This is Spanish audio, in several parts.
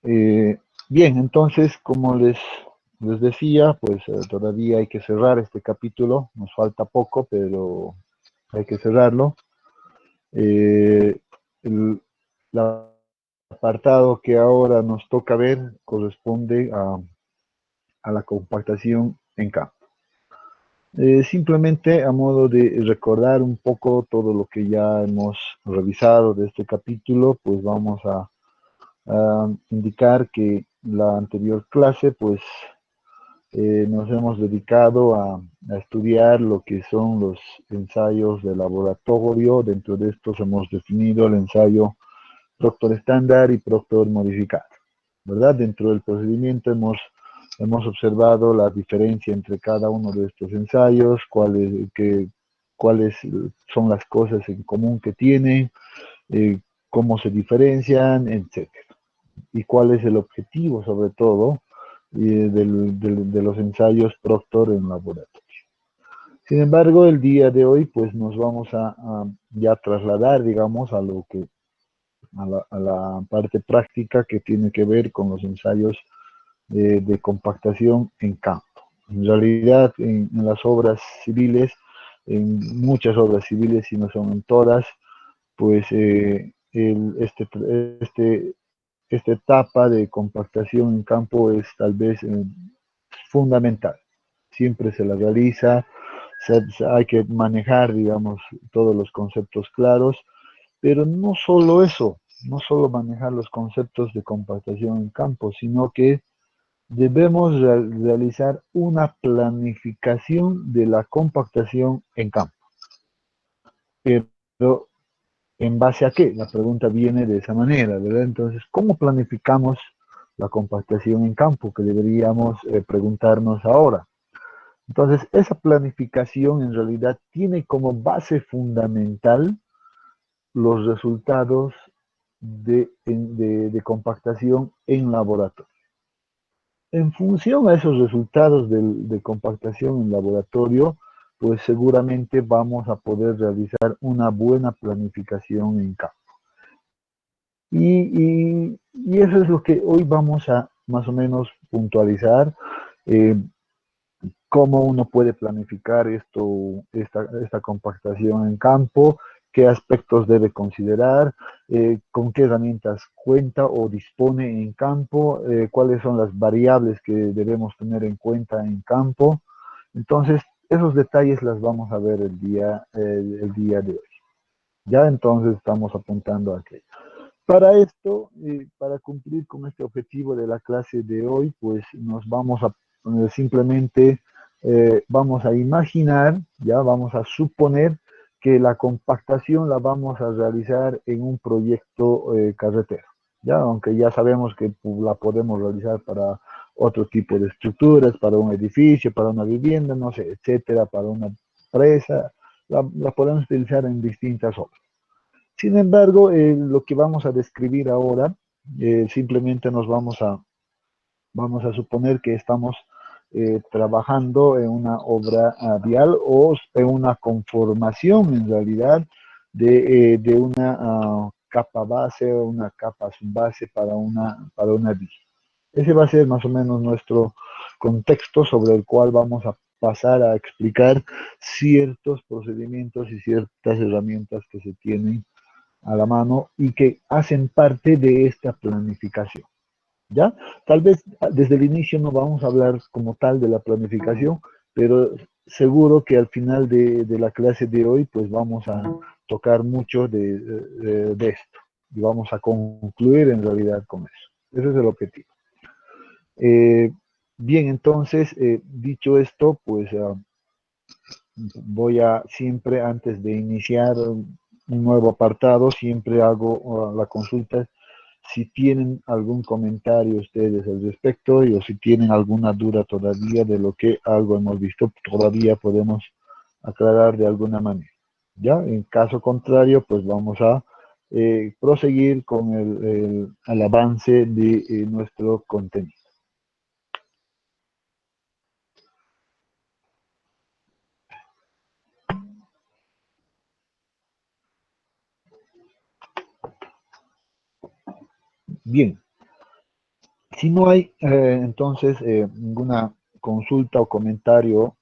Eh, Bien, entonces, como les decía, pues todavía hay que cerrar este capítulo, nos falta poco, pero hay que cerrarlo. Eh, el, el apartado que ahora nos toca ver corresponde a la compactación en campo. Simplemente a modo de recordar un poco todo lo que ya hemos revisado de este capítulo, pues vamos a indicar que la anterior clase, pues nos hemos dedicado a estudiar lo que son los ensayos de laboratorio. Dentro de estos hemos definido el ensayo Proctor estándar y Proctor modificado, ¿verdad? Dentro del procedimiento hemos observado la diferencia entre cada uno de estos ensayos, cuáles son las cosas en común que tienen, eh, cómo se diferencian, etcétera. Y cuál es el objetivo, sobre todo, de los ensayos Proctor en laboratorio. Sin embargo, el día de hoy, pues nos vamos a ya trasladar, digamos, a la parte práctica que tiene que ver con los ensayos de compactación en campo. En realidad, en las obras civiles, en muchas obras civiles, si no son en todas, pues esta etapa de compactación en campo es tal vez fundamental. Siempre se la realiza, hay que manejar, digamos, todos los conceptos claros, pero no solo eso, no solo manejar los conceptos de compactación en campo, sino que debemos realizar una planificación de la compactación en campo. Pero ¿en base a qué? La pregunta viene de esa manera, ¿verdad? Entonces, ¿cómo planificamos la compactación en campo? Que deberíamos preguntarnos ahora. Entonces, esa planificación en realidad tiene como base fundamental los resultados de compactación en laboratorio. En función a esos resultados de compactación en laboratorio, pues seguramente vamos a poder realizar una buena planificación en campo. Y eso es lo que hoy vamos a más o menos puntualizar, eh, cómo uno puede planificar esta compactación en campo, qué aspectos debe considerar, con qué herramientas cuenta o dispone en campo, cuáles son las variables que debemos tener en cuenta en campo. Entonces, esos detalles las vamos a ver el día de hoy. Ya entonces estamos apuntando a aquello. Para esto, para cumplir con este objetivo de la clase de hoy, pues nos vamos a simplemente, vamos a imaginar, ya vamos a suponer que la compactación la vamos a realizar en un proyecto carretero, ya, aunque ya sabemos que la podemos realizar para otro tipo de estructuras, para un edificio, para una vivienda, no sé, etcétera, para una presa, la podemos utilizar en distintas obras. Sin embargo, lo que vamos a describir ahora, simplemente vamos a suponer que estamos trabajando en una obra vial o en una conformación en realidad de una capa base o una capa subbase para una vía. Ese va a ser más o menos nuestro contexto sobre el cual vamos a pasar a explicar ciertos procedimientos y ciertas herramientas que se tienen a la mano y que hacen parte de esta planificación. ¿Ya? Tal vez desde el inicio no vamos a hablar como tal de la planificación, pero seguro que al final de la clase de hoy pues vamos a tocar mucho de esto y vamos a concluir en realidad con eso. Ese es el objetivo. Eh, Bien, entonces, dicho esto, pues voy a siempre, antes de iniciar un nuevo apartado, siempre hago la consulta si tienen algún comentario ustedes al respecto y o si tienen alguna duda todavía de lo que algo hemos visto, todavía podemos aclarar de alguna manera. ¿Ya? En caso contrario, pues vamos a proseguir con el avance de nuestro contenido. Bien, Si no hay entonces ninguna consulta o comentario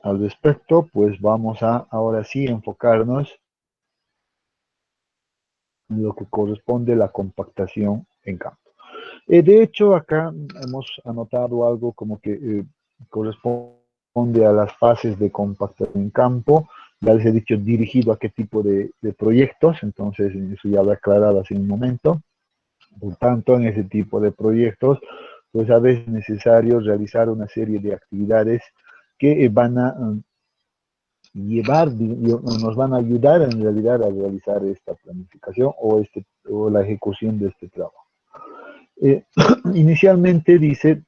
al respecto, pues vamos a ahora sí enfocarnos en lo que corresponde a la compactación en campo. De hecho, acá hemos anotado algo como que corresponde a las fases de compactación en campo. Ya les he dicho dirigido a qué tipo de proyectos, entonces eso ya lo he aclarado hace un momento. Por tanto, en ese tipo de proyectos, pues a veces es necesario realizar una serie de actividades que van a llevar, nos van a ayudar en realidad a realizar esta planificación o la ejecución de este trabajo. Inicialmente dice,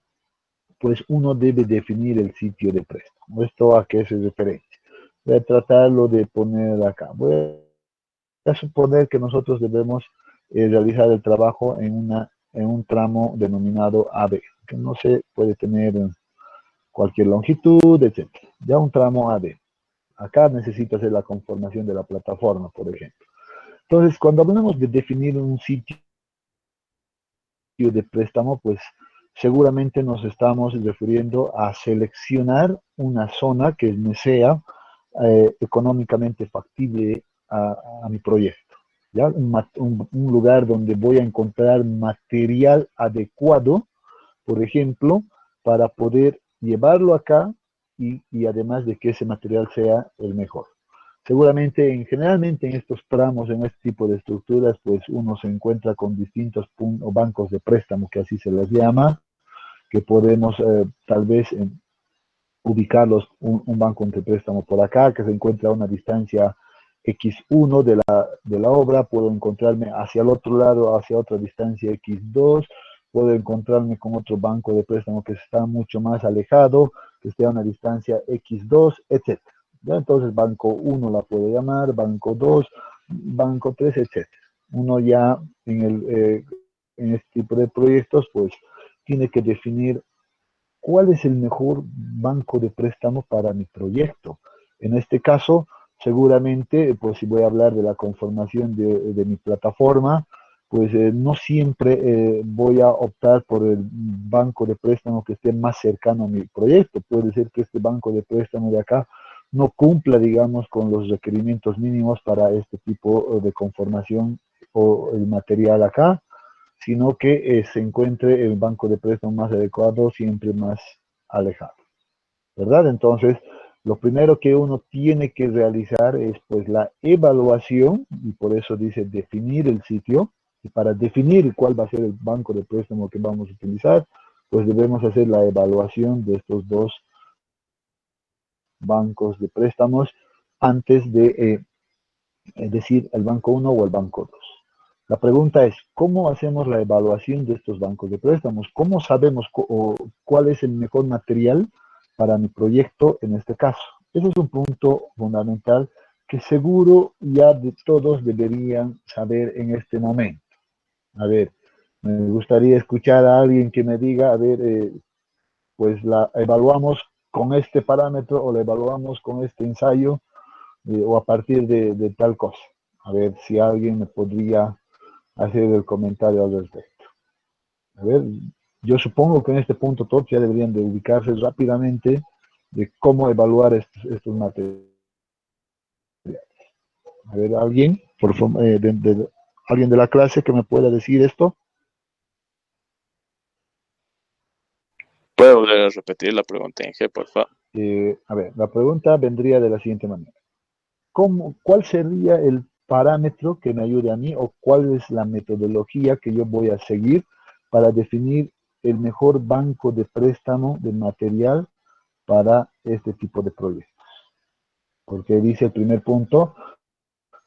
pues uno debe definir el sitio de préstamo. ¿Esto a qué se refiere? Voy a tratarlo de poner acá. Voy a suponer que nosotros debemos realizar el trabajo en un tramo denominado AB, que no se puede tener cualquier longitud, etc. Ya un tramo AB. Acá necesito hacer la conformación de la plataforma, por ejemplo. Entonces, cuando hablamos de definir un sitio de préstamo, pues seguramente nos estamos refiriendo a seleccionar una zona que me sea económicamente factible a mi proyecto. ¿Ya? Un lugar donde voy a encontrar material adecuado, por ejemplo, para poder llevarlo acá y además de que ese material sea el mejor. Seguramente, generalmente en estos tramos, en este tipo de estructuras, pues uno se encuentra con distintos bancos de préstamo, que así se les llama, que podemos tal vez ubicarlos un banco de préstamo por acá, que se encuentra a una distancia X1 de la obra, puedo encontrarme hacia el otro lado, hacia otra distancia X2, puedo encontrarme con otro banco de préstamo que está mucho más alejado, que esté a una distancia X2, etc. ¿Ya? Entonces, banco 1 la puedo llamar, banco 2, banco 3, etc. Uno ya en este tipo de proyectos, pues tiene que definir cuál es el mejor banco de préstamo para mi proyecto. En este caso, seguramente, pues si voy a hablar de la conformación de mi plataforma, pues no siempre voy a optar por el banco de préstamo que esté más cercano a mi proyecto. Puede ser que este banco de préstamo de acá no cumpla, digamos, con los requerimientos mínimos para este tipo de conformación o el material acá, sino que se encuentre el banco de préstamo más adecuado, siempre más alejado, ¿verdad? Entonces, lo primero que uno tiene que realizar es pues la evaluación, y por eso dice definir el sitio, y para definir cuál va a ser el banco de préstamo que vamos a utilizar, pues debemos hacer la evaluación de estos dos bancos de préstamos antes de decir el banco 1 o el banco 2. La pregunta es, ¿cómo hacemos la evaluación de estos bancos de préstamos? ¿Cómo sabemos cuál es el mejor material para mi proyecto en este caso? Ese es un punto fundamental que seguro ya de todos deberían saber en este momento. A ver, me gustaría escuchar a alguien que me diga, a ver, pues la evaluamos con este parámetro o la evaluamos con este ensayo o a partir de tal cosa. A ver si alguien me podría hacer el comentario al respecto. A ver, yo supongo que en este punto todos ya deberían de ubicarse rápidamente de cómo evaluar estos materiales. A ver, alguien, por favor, alguien de la clase que me pueda decir esto. ¿Puede volver a repetir la pregunta en G, por favor? A ver, la pregunta vendría de la siguiente manera. ¿Cuál sería el parámetro que me ayude a mí o cuál es la metodología que yo voy a seguir para definir el mejor banco de préstamo de material para este tipo de proyectos? Porque dice el primer punto,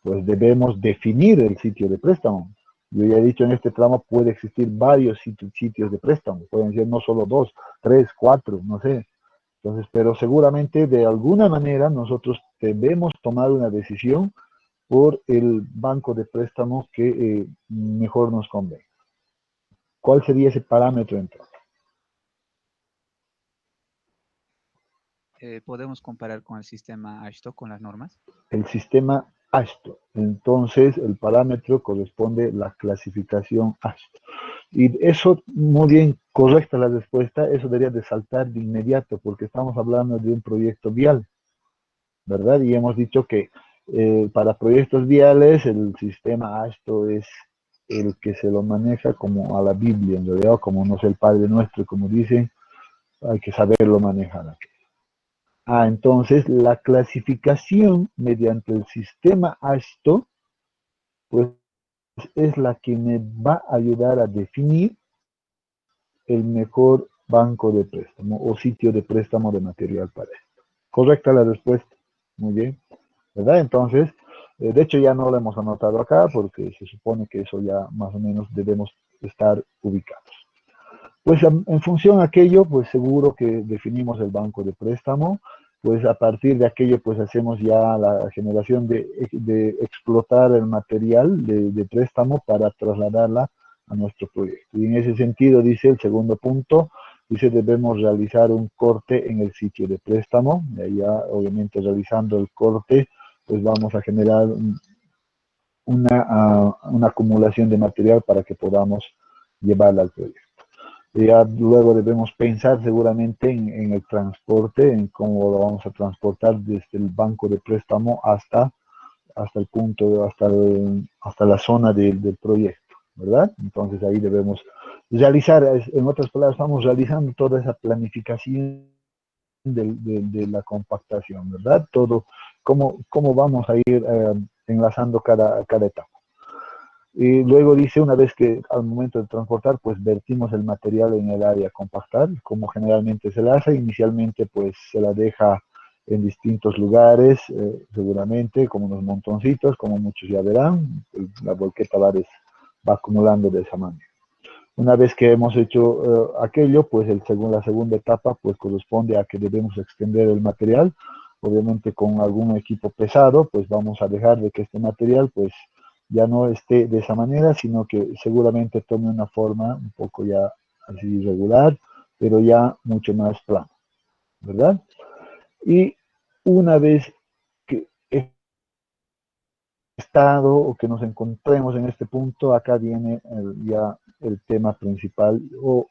pues debemos definir el sitio de préstamo. Yo ya he dicho, en este tramo puede existir varios sitios de préstamo, pueden ser no solo 2, 3, 4, no sé. Entonces, pero seguramente de alguna manera nosotros debemos tomar una decisión por el banco de préstamo que mejor nos convenga. ¿Cuál sería ese parámetro entonces? Podemos comparar con el sistema ASHTO, con las normas. El sistema ASHTO. Entonces, el parámetro corresponde a la clasificación ASHTO. Y eso, muy bien, correcta la respuesta, eso debería de saltar de inmediato, porque estamos hablando de un proyecto vial, ¿verdad? Y hemos dicho que para proyectos viales el sistema ASTO es el que se lo maneja como a la Biblia, en realidad, como no es el Padre Nuestro, como dicen, hay que saberlo manejar. Entonces la clasificación mediante el sistema ASTO, pues es la que me va a ayudar a definir el mejor banco de préstamo o sitio de préstamo de material para esto. Correcta la respuesta. Muy bien. ¿Verdad? Entonces, de hecho ya no lo hemos anotado acá porque se supone que eso ya más o menos debemos estar ubicados. Pues en función a aquello, pues seguro que definimos el banco de préstamo, pues a partir de aquello pues hacemos ya la generación de explotar el material de préstamo para trasladarla a nuestro proyecto. Y en ese sentido, dice el segundo punto, dice debemos realizar un corte en el sitio de préstamo, y ahí ya obviamente realizando el corte, pues vamos a generar una acumulación de material para que podamos llevarla al proyecto. Ya luego debemos pensar seguramente en el transporte, en cómo lo vamos a transportar desde el banco de préstamo hasta el punto, hasta la zona del proyecto, ¿verdad? Entonces ahí debemos realizar, en otras palabras, estamos realizando toda esa planificación de la compactación, ¿verdad? Todo, cómo vamos a ir enlazando cada etapa. Y luego dice, una vez que al momento de transportar, pues vertimos el material en el área a compactar, como generalmente se la hace. Inicialmente, pues se la deja en distintos lugares, seguramente, como unos montoncitos, como muchos ya verán. La volqueta va acumulando de esa manera. Una vez que hemos hecho aquello, pues la segunda etapa, pues corresponde a que debemos extender el material. Obviamente con algún equipo pesado, pues vamos a dejar de que este material, pues, ya no esté de esa manera, sino que seguramente tome una forma un poco ya así irregular, pero ya mucho más plana, ¿verdad? Y una vez que he estado o que nos encontremos en este punto, acá viene ya el tema principal o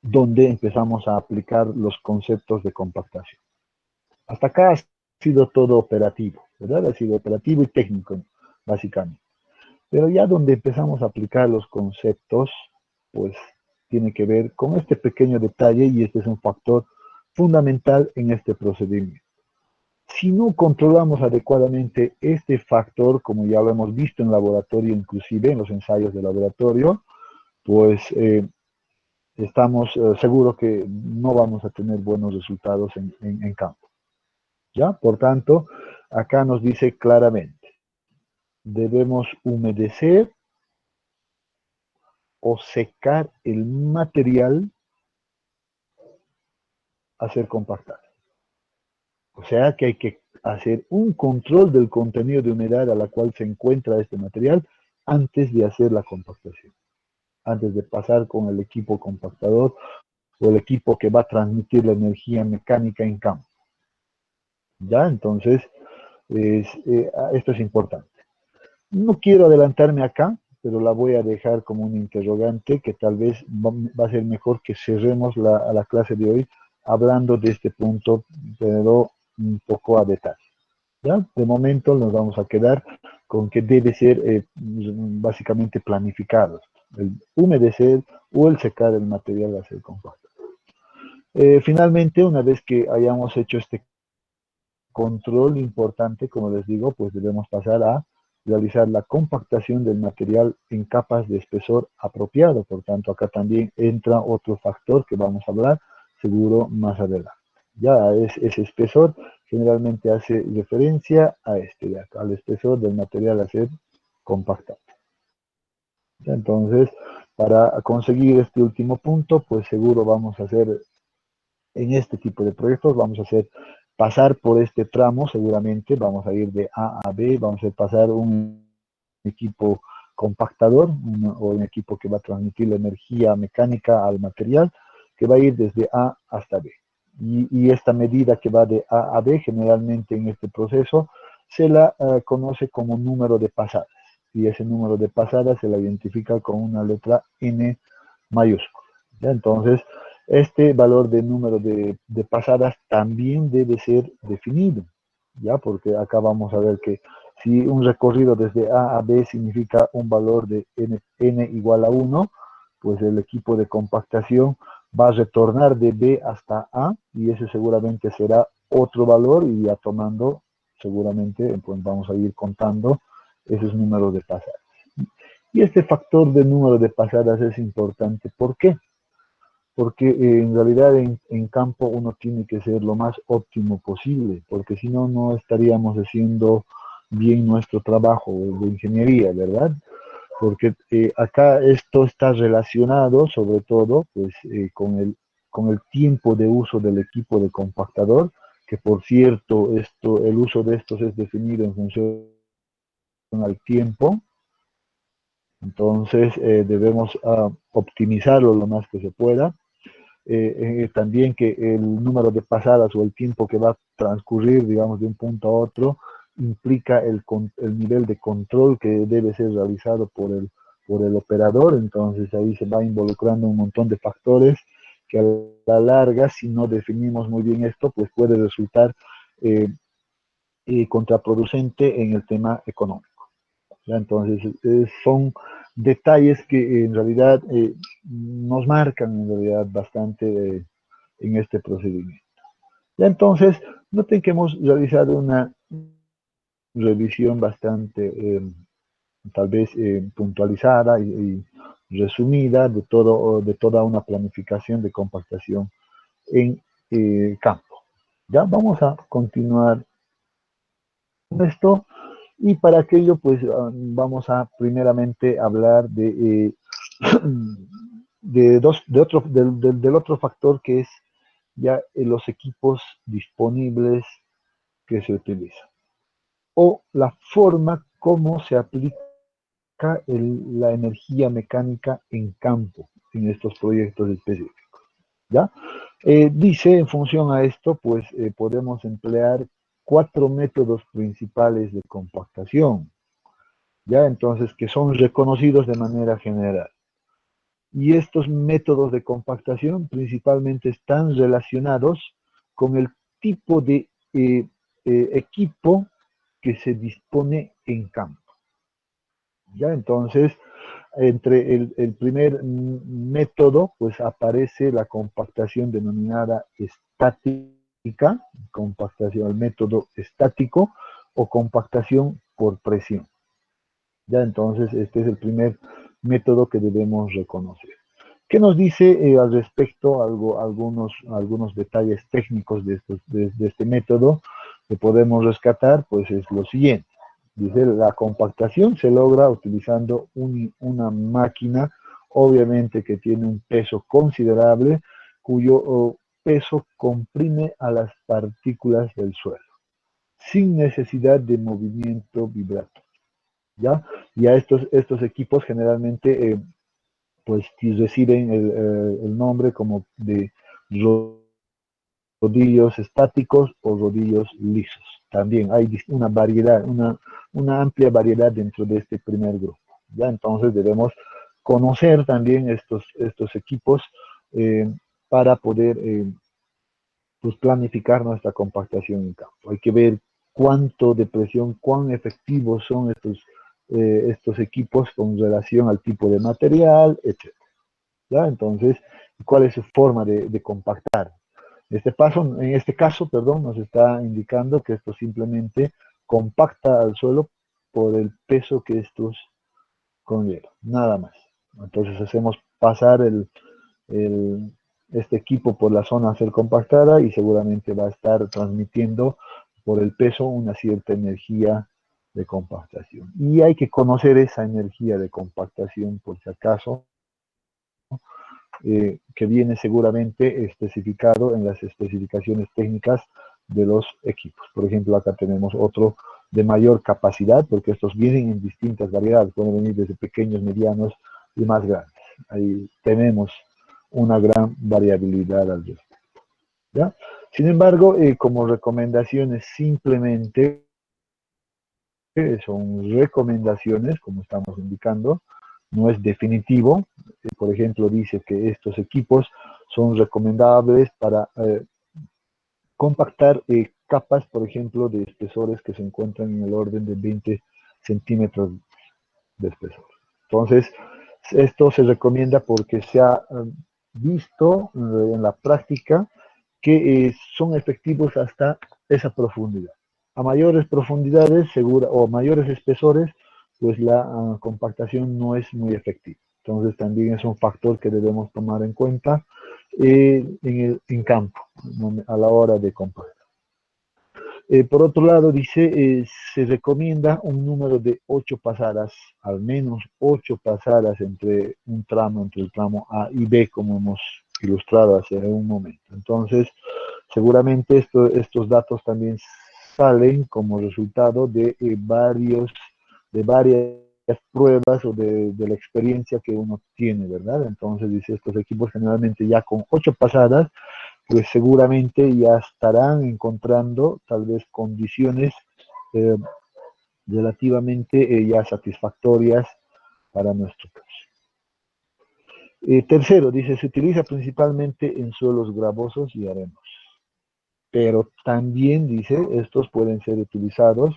donde empezamos a aplicar los conceptos de compactación. Hasta acá ha sido todo operativo, ¿verdad? Ha sido operativo y técnico, básicamente. Pero ya donde empezamos a aplicar los conceptos, pues tiene que ver con este pequeño detalle y este es un factor fundamental en este procedimiento. Si no controlamos adecuadamente este factor, como ya lo hemos visto en laboratorio, inclusive en los ensayos de laboratorio, pues estamos seguros que no vamos a tener buenos resultados en campo. ¿Ya? Por tanto, acá nos dice claramente, debemos humedecer o secar el material a ser compactado. O sea que hay que hacer un control del contenido de humedad a la cual se encuentra este material antes de hacer la compactación, antes de pasar con el equipo compactador o el equipo que va a transmitir la energía mecánica en campo. ¿Ya? Entonces, esto es importante. No quiero adelantarme acá, pero la voy a dejar como un interrogante que tal vez va a ser mejor que cerremos la clase de hoy hablando de este punto, pero un poco a detalle. ¿Ya? De momento nos vamos a quedar con que debe ser básicamente planificado, el humedecer o el secar el material a ser compacto. Finalmente, una vez que hayamos hecho este control importante, como les digo, pues debemos pasar a realizar la compactación del material en capas de espesor apropiado. Por tanto, acá también entra otro factor que vamos a hablar seguro más adelante. Ya ese espesor generalmente hace referencia a este de acá, al espesor del material a ser compactado. Entonces, para conseguir este último punto, pues seguro vamos a hacer, en este tipo de proyectos, vamos a hacer pasar por este tramo, seguramente vamos a ir de A a B, vamos a pasar un equipo compactador o un equipo que va a transmitir la energía mecánica al material, que va a ir desde A hasta B. Y esta medida que va de A a B, generalmente en este proceso, se la conoce como número de pasadas. Y ese número de pasadas se la identifica con una letra N mayúscula. ¿Ya? Entonces, este valor de número de pasadas también debe ser definido, ¿ya? Porque acá vamos a ver que si un recorrido desde A a B significa un valor de n igual a 1, pues el equipo de compactación va a retornar de B hasta A y ese seguramente será otro valor y ya tomando, seguramente, pues vamos a ir contando esos números de pasadas. Y este factor de número de pasadas es importante. ¿Por qué? Porque en realidad en campo uno tiene que ser lo más óptimo posible, porque si no, no estaríamos haciendo bien nuestro trabajo de ingeniería, ¿verdad? Porque acá esto está relacionado sobre todo pues, con el tiempo de uso del equipo de compactador, que por cierto, el uso de estos es definido en función al tiempo, entonces debemos optimizarlo lo más que se pueda. También que el número de pasadas o el tiempo que va a transcurrir, digamos, de un punto a otro, implica el nivel de control que debe ser realizado por el operador, entonces ahí se va involucrando un montón de factores que a la larga, si no definimos muy bien esto, pues puede resultar eh, contraproducente en el tema económico. ¿Ya? Entonces, son detalles que en realidad nos marcan en realidad bastante en este procedimiento. ¿Ya? Entonces, noten que hemos realizado una revisión bastante tal vez puntualizada y resumida de toda una planificación de compactación en campo. Ya vamos a continuar con esto. Y para aquello, pues vamos a primeramente hablar del otro factor que es ya los equipos disponibles que se utilizan o la forma como se aplica la energía mecánica en campo en estos proyectos específicos. ¿Ya? Dice, en función a esto, pues podemos emplear 4 métodos principales de compactación. ¿Ya? Entonces, que son reconocidos de manera general. Y estos métodos de compactación principalmente están relacionados con el tipo de equipo que se dispone en campo. ¿Ya? Entonces, entre el primer método, pues aparece la compactación denominada estática, compactación, el método estático o compactación por presión. Ya, entonces, este es el primer método que debemos reconocer. ¿Qué nos dice al respecto? Algunos detalles técnicos de este método que podemos rescatar, pues es lo siguiente. Dice, la compactación se logra utilizando una máquina, obviamente que tiene un peso considerable, cuyo peso comprime a las partículas del suelo, sin necesidad de movimiento vibratorio. ¿Ya? Y a estos equipos generalmente pues reciben el nombre como de rodillos estáticos o rodillos lisos. También hay una variedad, una amplia variedad dentro de este primer grupo. ¿Ya? Entonces debemos conocer también estos equipos para poder pues planificar nuestra compactación en campo. Hay que ver cuánto de presión, cuán efectivos son estos equipos con relación al tipo de material, etc. ¿Ya? Entonces, ¿cuál es su forma de compactar? En este caso, perdón, nos está indicando que esto simplemente compacta al suelo por el peso que estos conlleva, nada más. Entonces hacemos pasar este equipo por la zona a ser compactada y seguramente va a estar transmitiendo por el peso una cierta energía de compactación. Y hay que conocer esa energía de compactación por si acaso, que viene seguramente especificado en las especificaciones técnicas de los equipos. Por ejemplo, acá tenemos otro de mayor capacidad, porque estos vienen en distintas variedades, pueden venir desde pequeños, medianos y más grandes. Ahí tenemos una gran variabilidad al respecto. ¿Ya? Sin embargo, como recomendaciones simplemente son recomendaciones, como estamos indicando, no es definitivo. Por ejemplo, dice que estos equipos son recomendables para compactar capas, por ejemplo, de espesores que se encuentran en el orden de 20 centímetros de espesor. Entonces, esto se recomienda porque se ha visto en la práctica que son efectivos hasta esa profundidad. A mayores profundidades o mayores espesores, pues la compactación no es muy efectiva. Entonces también es un factor que debemos tomar en cuenta en campo, a la hora de compactar. Por otro lado, dice, se recomienda un número de 8 pasadas, al menos 8 pasadas entre el tramo A y B, como hemos ilustrado hace un momento. Entonces, seguramente estos datos también salen como resultado de varias pruebas o de la experiencia que uno tiene, ¿verdad? Entonces, dice, estos equipos generalmente ya con 8 pasadas, pues seguramente ya estarán encontrando tal vez condiciones relativamente ya satisfactorias para nuestro caso. Tercero, dice, se utiliza principalmente en suelos gravosos y arenosos, pero también, dice, estos pueden ser utilizados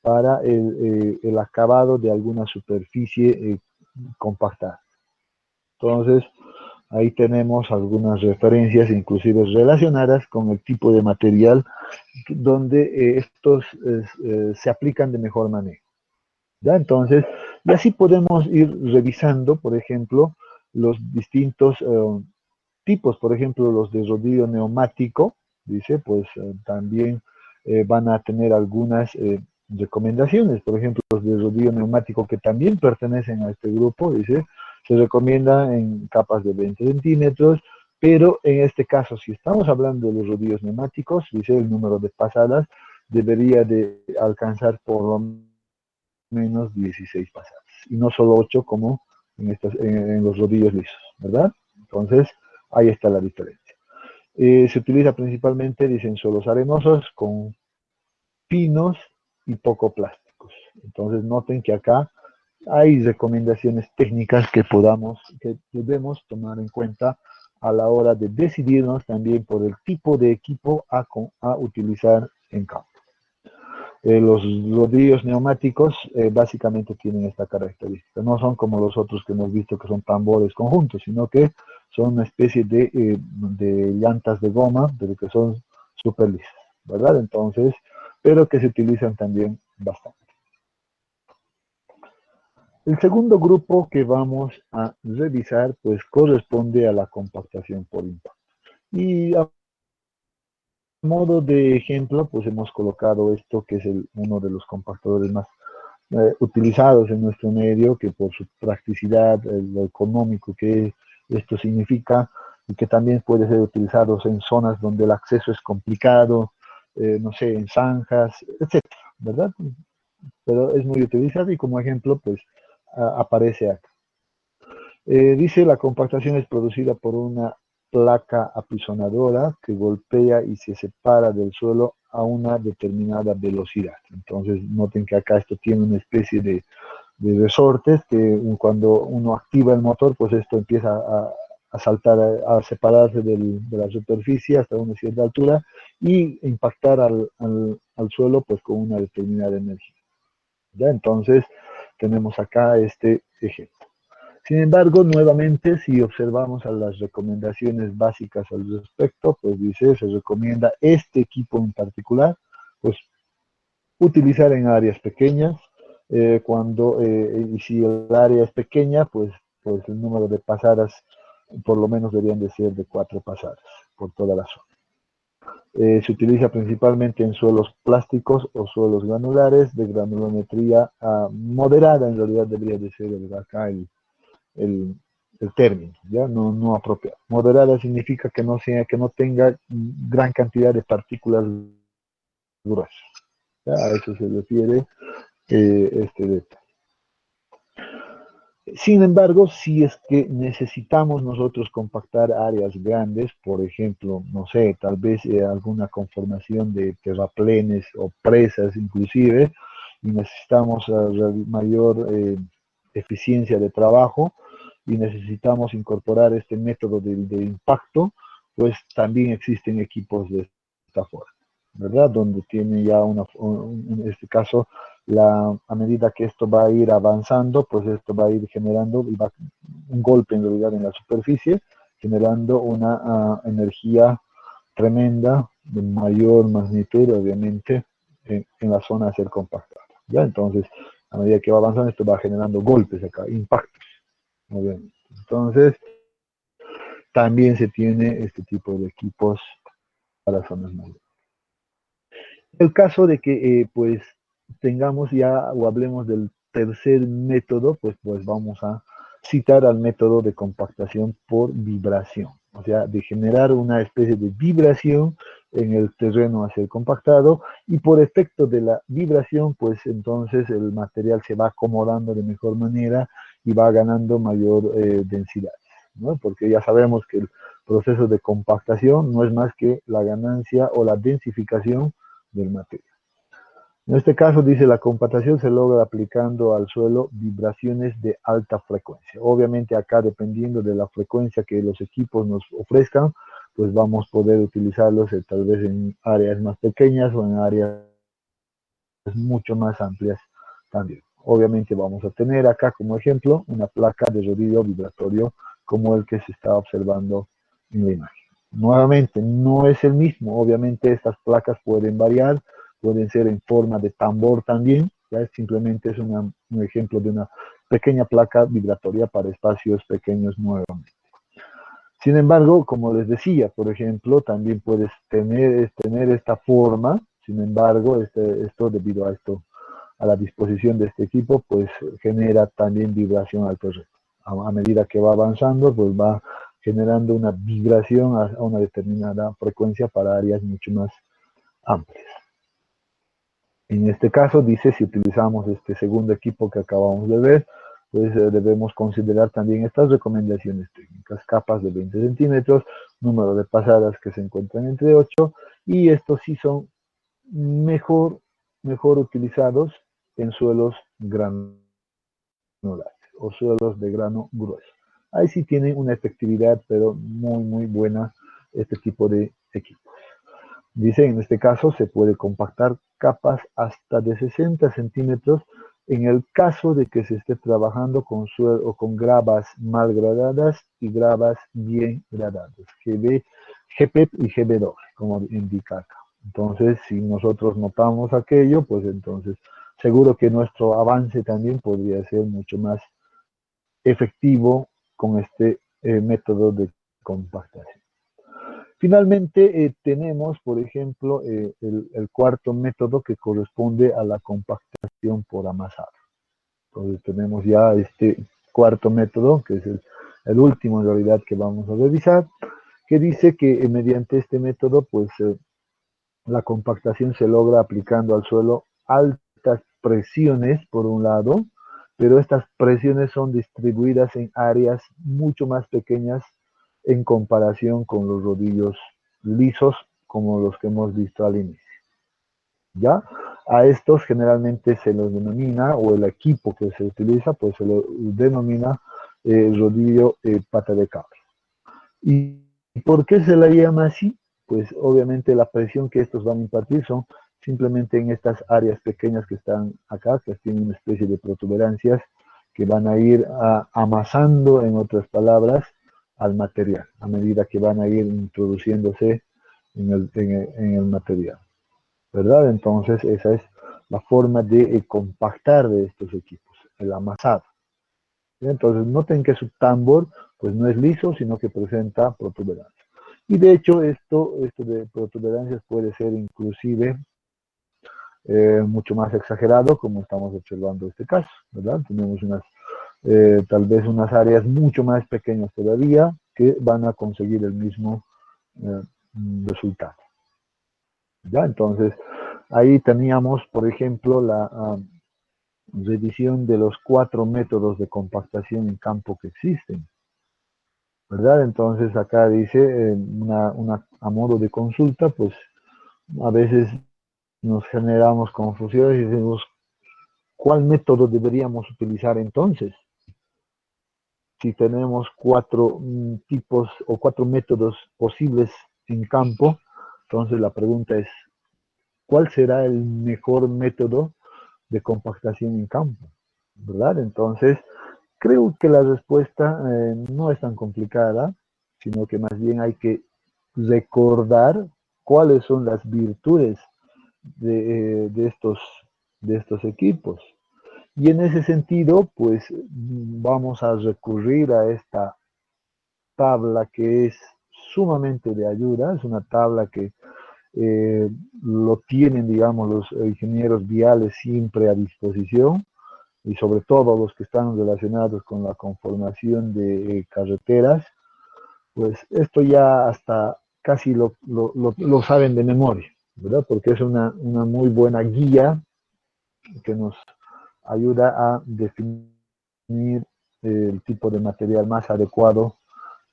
para el acabado de alguna superficie compactada. Entonces, ahí tenemos algunas referencias, inclusive relacionadas con el tipo de material donde estos se aplican de mejor manera. ¿Ya? Entonces, y así podemos ir revisando, por ejemplo, los distintos tipos, por ejemplo, los de rodillo neumático, dice, pues también van a tener algunas recomendaciones. Por ejemplo, los de rodillo neumático que también pertenecen a este grupo, dice, se recomienda en capas de 20 centímetros, pero en este caso, si estamos hablando de los rodillos neumáticos, dice, el número de pasadas debería de alcanzar por lo menos 16 pasadas, y no solo 8 como en los rodillos lisos, ¿verdad? Entonces, ahí está la diferencia. Se utiliza principalmente, dicen, suelos arenosos con finos y poco plásticos. Entonces, noten que acá hay recomendaciones técnicas que debemos tomar en cuenta a la hora de decidirnos también por el tipo de equipo a utilizar en campo. Los rodillos neumáticos básicamente tienen esta característica. No son como los otros que hemos visto que son tambores conjuntos, sino que son una especie de llantas de goma, pero que son súper lisas, ¿verdad? Entonces, pero que se utilizan también bastante. El segundo grupo que vamos a revisar, pues corresponde a la compactación por impacto. Y a modo de ejemplo, pues hemos colocado esto que es uno de los compactadores más utilizados en nuestro medio, que por su practicidad, lo económico que esto significa, y que también puede ser utilizado en zonas donde el acceso es complicado, no sé, en zanjas, etcétera, ¿verdad? Pero es muy utilizado y como ejemplo, pues aparece acá. Dice, la compactación es producida por una placa apisonadora que golpea y se separa del suelo a una determinada velocidad. Entonces, noten que acá esto tiene una especie de resortes que cuando uno activa el motor, pues esto empieza a saltar, a separarse de la superficie hasta una cierta altura y impactar al suelo pues con una determinada energía. ¿Ya? Entonces, tenemos acá este ejemplo. Sin embargo, nuevamente, si observamos a las recomendaciones básicas al respecto, pues dice, se recomienda este equipo en particular, pues utilizar en áreas pequeñas, y si el área es pequeña, pues el número de pasadas por lo menos deberían de ser de 4 pasadas por toda la zona. Se utiliza principalmente en suelos plásticos o suelos granulares de granulometría moderada, en realidad debería de ser acá el término, ¿ya? No apropiado. Moderada significa que no tenga gran cantidad de partículas gruesas. ¿Ya? A eso se refiere este detalle. Sin embargo, si es que necesitamos nosotros compactar áreas grandes, por ejemplo, no sé, tal vez alguna conformación de terraplenes o presas inclusive, y necesitamos mayor eficiencia de trabajo y necesitamos incorporar este método de impacto, pues también existen equipos de esta forma, ¿verdad? Donde tiene ya en este caso, a medida que esto va a ir avanzando, pues esto va a ir generando un golpe en realidad en la superficie, generando una energía tremenda de mayor magnitud, obviamente, en la zona a ser compactada. ¿Ya? Entonces, a medida que va avanzando, esto va generando golpes acá, impactos, obviamente. Entonces, también se tiene este tipo de equipos para zonas mayores. El caso de que pues tengamos ya o hablemos del tercer método, pues vamos a citar al método de compactación por vibración, o sea, de generar una especie de vibración en el terreno a ser compactado, y por efecto de la vibración, pues entonces el material se va acomodando de mejor manera y va ganando mayor densidad, ¿no? Porque ya sabemos que el proceso de compactación no es más que la ganancia o la densificación del material. En este caso dice la compactación se logra aplicando al suelo vibraciones de alta frecuencia. Obviamente acá dependiendo de la frecuencia que los equipos nos ofrezcan, pues vamos a poder utilizarlos tal vez en áreas más pequeñas o en áreas mucho más amplias también. Obviamente vamos a tener acá como ejemplo una placa de rodillo vibratorio como el que se está observando en la imagen. Nuevamente, no es el mismo. Obviamente estas placas pueden variar, pueden ser en forma de tambor también. ¿Ya? Simplemente es un ejemplo de una pequeña placa vibratoria para espacios pequeños nuevamente. Sin embargo, como les decía, por ejemplo, también puedes tener esta forma. Sin embargo, esto debido a la disposición de este equipo, pues genera también vibración al terreno. A medida que va avanzando, pues va generando una vibración a una determinada frecuencia para áreas mucho más amplias. En este caso, dice, si utilizamos este segundo equipo que acabamos de ver, pues debemos considerar también estas recomendaciones técnicas: capas de 20 centímetros, número de pasadas que se encuentran entre 8, y estos sí son mejor utilizados en suelos granulares o suelos de grano grueso. Ahí sí tienen una efectividad, pero muy buena este tipo de equipos. Dice, en este caso se puede compactar capas hasta de 60 centímetros en el caso de que se esté trabajando con suelo o con gravas mal gradadas y gravas bien gradadas, GPEP y GB2, como indica acá. Entonces, si nosotros notamos aquello, pues entonces seguro que nuestro avance también podría ser mucho más efectivo con este método de compactación. Finalmente, tenemos, por ejemplo, el cuarto método que corresponde a la compactación por amasado. Entonces tenemos ya este cuarto método, que es el último en realidad que vamos a revisar, que dice que mediante este método, pues la compactación se logra aplicando al suelo altas presiones, por un lado, pero estas presiones son distribuidas en áreas mucho más pequeñas en comparación con los rodillos lisos, como los que hemos visto al inicio. ¿Ya? A estos generalmente se los denomina, o el equipo que se utiliza, pues se lo denomina rodillo pata de cabra. ¿Y por qué se la llama así? Pues obviamente la presión que estos van a impartir son simplemente en estas áreas pequeñas que están acá, que tienen una especie de protuberancias que van a ir amasando, en otras palabras, al material, a medida que van a ir introduciéndose en el material, ¿verdad? Entonces esa es la forma de compactar de estos equipos, el amasado. Entonces noten que su tambor pues no es liso, sino que presenta protuberancias. Y de hecho esto de protuberancias puede ser inclusive mucho más exagerado, como estamos observando en este caso, ¿verdad? Tenemos tal vez unas áreas mucho más pequeñas todavía que van a conseguir el mismo resultado. ¿Ya? Entonces, ahí teníamos, por ejemplo, la revisión de los 4 métodos de compactación en campo que existen, ¿verdad? Entonces, acá dice, a modo de consulta, pues a veces nos generamos confusiones y decimos, ¿cuál método deberíamos utilizar entonces? si tenemos cuatro tipos o cuatro métodos posibles en campo, entonces la pregunta es, ¿cuál será el mejor método de compactación en campo? ¿Verdad? Entonces, creo que la respuesta no es tan complicada, sino que más bien hay que recordar cuáles son las virtudes de estos equipos. Y en ese sentido, pues vamos a recurrir a esta tabla que es sumamente de ayuda, es una tabla que lo tienen, digamos, los ingenieros viales siempre a disposición, y sobre todo los que están relacionados con la conformación de carreteras, pues esto ya hasta casi lo saben de memoria, ¿verdad? Porque es una muy buena guía que nos ayuda a definir el tipo de material más adecuado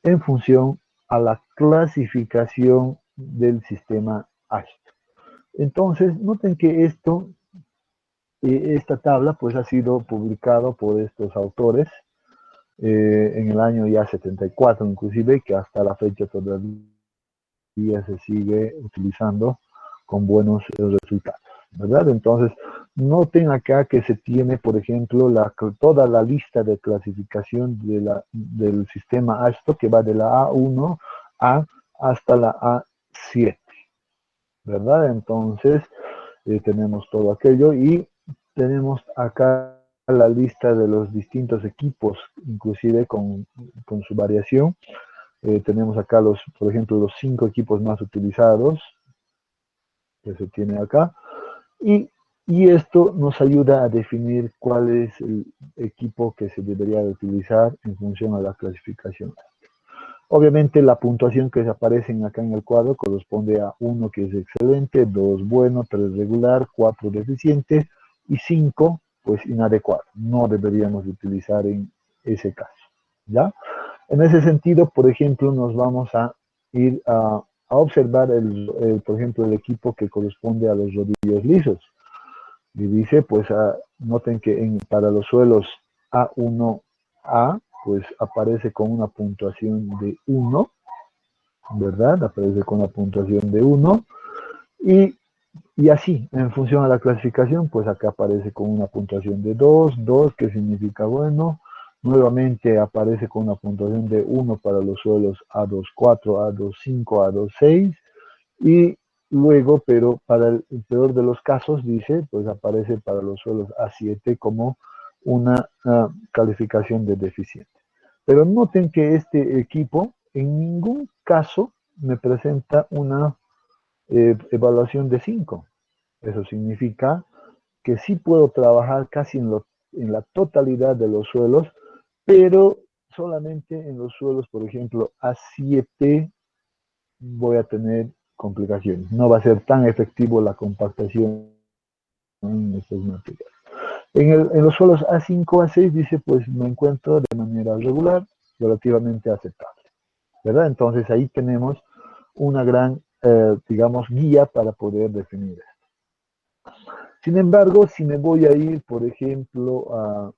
en función a la clasificación del sistema ASHTO. Entonces, noten que esta tabla pues ha sido publicado por estos autores en el año ya 74 inclusive, que hasta la fecha todavía se sigue utilizando con buenos resultados, ¿verdad? Entonces, noten acá que se tiene, por ejemplo, toda la lista de clasificación del sistema ASHTO que va de la A1 hasta la A7, ¿verdad? Entonces, tenemos todo aquello y tenemos acá la lista de los distintos equipos, inclusive con su variación. Tenemos acá por ejemplo, los 5 equipos más utilizados, que se tiene acá, y esto nos ayuda a definir cuál es el equipo que se debería de utilizar en función a la clasificación. Obviamente la puntuación que aparece acá en el cuadro corresponde a 1 que es excelente, 2 bueno, 3 regular, 4 deficiente y 5 pues inadecuado. No deberíamos utilizar en ese caso, ¿ya? En ese sentido, por ejemplo, nos vamos a ir a observar, por ejemplo, el equipo que corresponde a los rodillos lisos. Y dice, pues, noten que para los suelos A1A, pues aparece con una puntuación de 1, ¿verdad? Aparece con una puntuación de 1. Y así, en función a la clasificación, pues acá aparece con una puntuación de 2, 2 que significa bueno. Nuevamente aparece con una puntuación de 1 para los suelos A2-4, A2-5, A2-6. Y luego, pero para el peor de los casos, dice, pues aparece para los suelos A7 como una calificación de deficiente. Pero noten que este equipo en ningún caso me presenta una evaluación de 5. Eso significa que sí puedo trabajar casi en la totalidad de los suelos, pero solamente en los suelos, por ejemplo, A7 voy a tener complicaciones. No va a ser tan efectivo la compactación en estos materiales. En los suelos A5, A6 dice, pues me encuentro de manera regular, relativamente aceptable, ¿verdad? Entonces ahí tenemos una gran, digamos, guía para poder definir esto. Sin embargo, si me voy a ir, por ejemplo,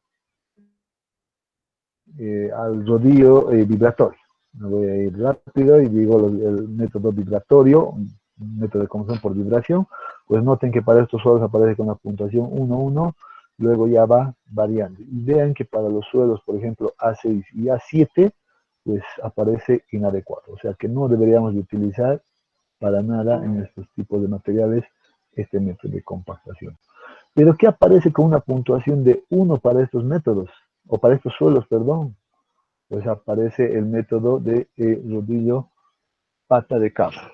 al rodillo vibratorio, me voy a ir rápido y digo el método vibratorio, un método de conversión por vibración, pues noten que para estos suelos aparece con la puntuación 1-1, luego ya va variando. Y vean que para los suelos, por ejemplo, A6 y A7, pues aparece inadecuado. O sea que no deberíamos de utilizar para nada en estos tipos de materiales este método de compactación. Pero ¿qué aparece con una puntuación de 1 para estos métodos? O para estos suelos, perdón. Pues aparece el método de rodillo pata de cabra,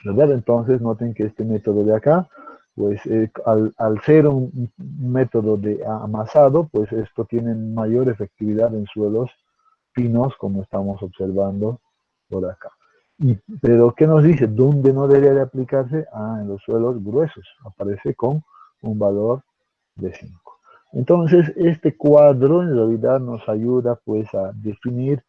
¿verdad? Entonces noten que este método de acá, pues al ser un método de amasado, pues esto tiene mayor efectividad en suelos finos, como estamos observando por acá. Pero, ¿qué nos dice? ¿Dónde no debería de aplicarse? En los suelos gruesos. Aparece con un valor de 5. Entonces, este cuadro en realidad nos ayuda pues a definir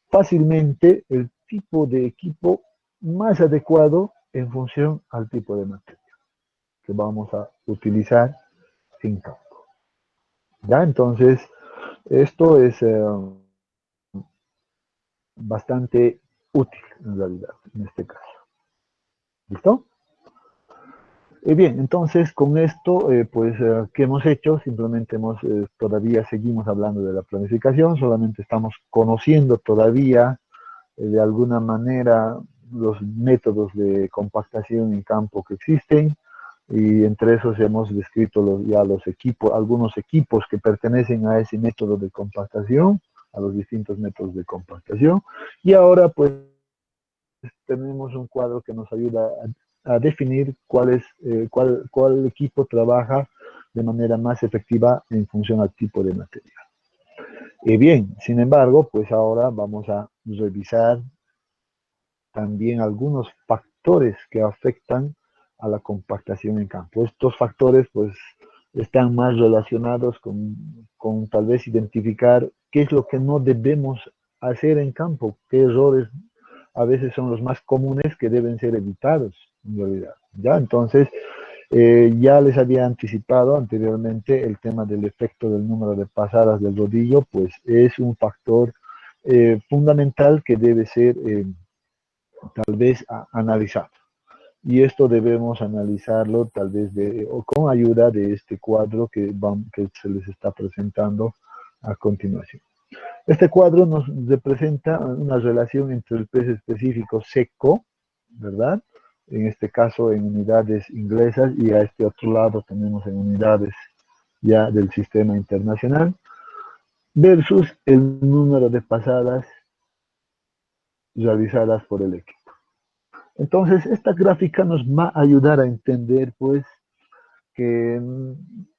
fácilmente el tipo de equipo más adecuado en función al tipo de material que vamos a utilizar en campo. ¿Ya? Entonces, esto es bastante útil en realidad, en este caso. ¿Listo? Bien, entonces con esto, ¿qué hemos hecho? Simplemente todavía seguimos hablando de la planificación, solamente estamos conociendo todavía de alguna manera los métodos de compactación en campo que existen, y entre esos hemos descrito ya los equipos, algunos equipos que pertenecen a ese método de compactación, a los distintos métodos de compactación, y ahora pues tenemos un cuadro que nos ayuda a definir cuál equipo trabaja de manera más efectiva en función al tipo de material. Bien, sin embargo, pues ahora vamos a revisar también algunos factores que afectan a la compactación en campo. Estos factores pues están más relacionados con tal vez identificar qué es lo que no debemos hacer en campo, qué errores a veces son los más comunes que deben ser evitados en realidad. ¿Ya? Entonces, ya les había anticipado anteriormente el tema del efecto del número de pasadas del rodillo, pues es un factor fundamental que debe ser tal vez analizado. Y esto debemos analizarlo tal vez con ayuda de este cuadro que se les está presentando a continuación. Este cuadro nos representa una relación entre el peso específico seco, ¿verdad? En este caso en unidades inglesas, y a este otro lado tenemos en unidades ya del sistema internacional, versus el número de pasadas realizadas por el equipo. Entonces, esta gráfica nos va a ayudar a entender, pues, que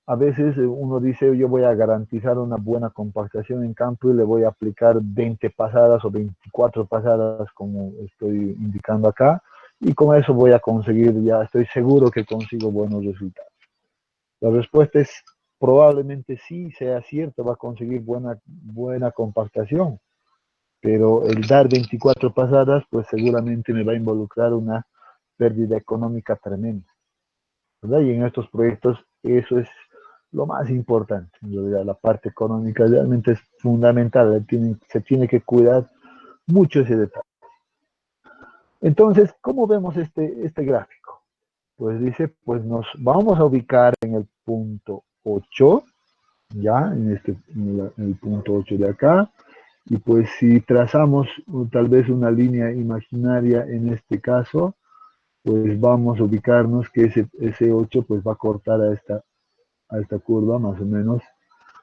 a veces uno dice, yo voy a garantizar una buena compactación en campo y le voy a aplicar 20 pasadas o 24 pasadas, como estoy indicando acá, y con eso voy a conseguir, ya estoy seguro que consigo buenos resultados. La respuesta es probablemente sí sea cierto, va a conseguir buena compactación, pero el dar 24 pasadas, pues seguramente me va a involucrar una pérdida económica tremenda, ¿verdad? Y en estos proyectos eso es lo más importante, en realidad la parte económica realmente es fundamental, se tiene que cuidar mucho ese detalle. Entonces, ¿cómo vemos este gráfico? Pues dice, pues nos vamos a ubicar en el punto 8, ya, en el punto 8 de acá, y pues si trazamos tal vez una línea imaginaria en este caso, pues vamos a ubicarnos que ese 8 pues va a cortar a esta curva más o menos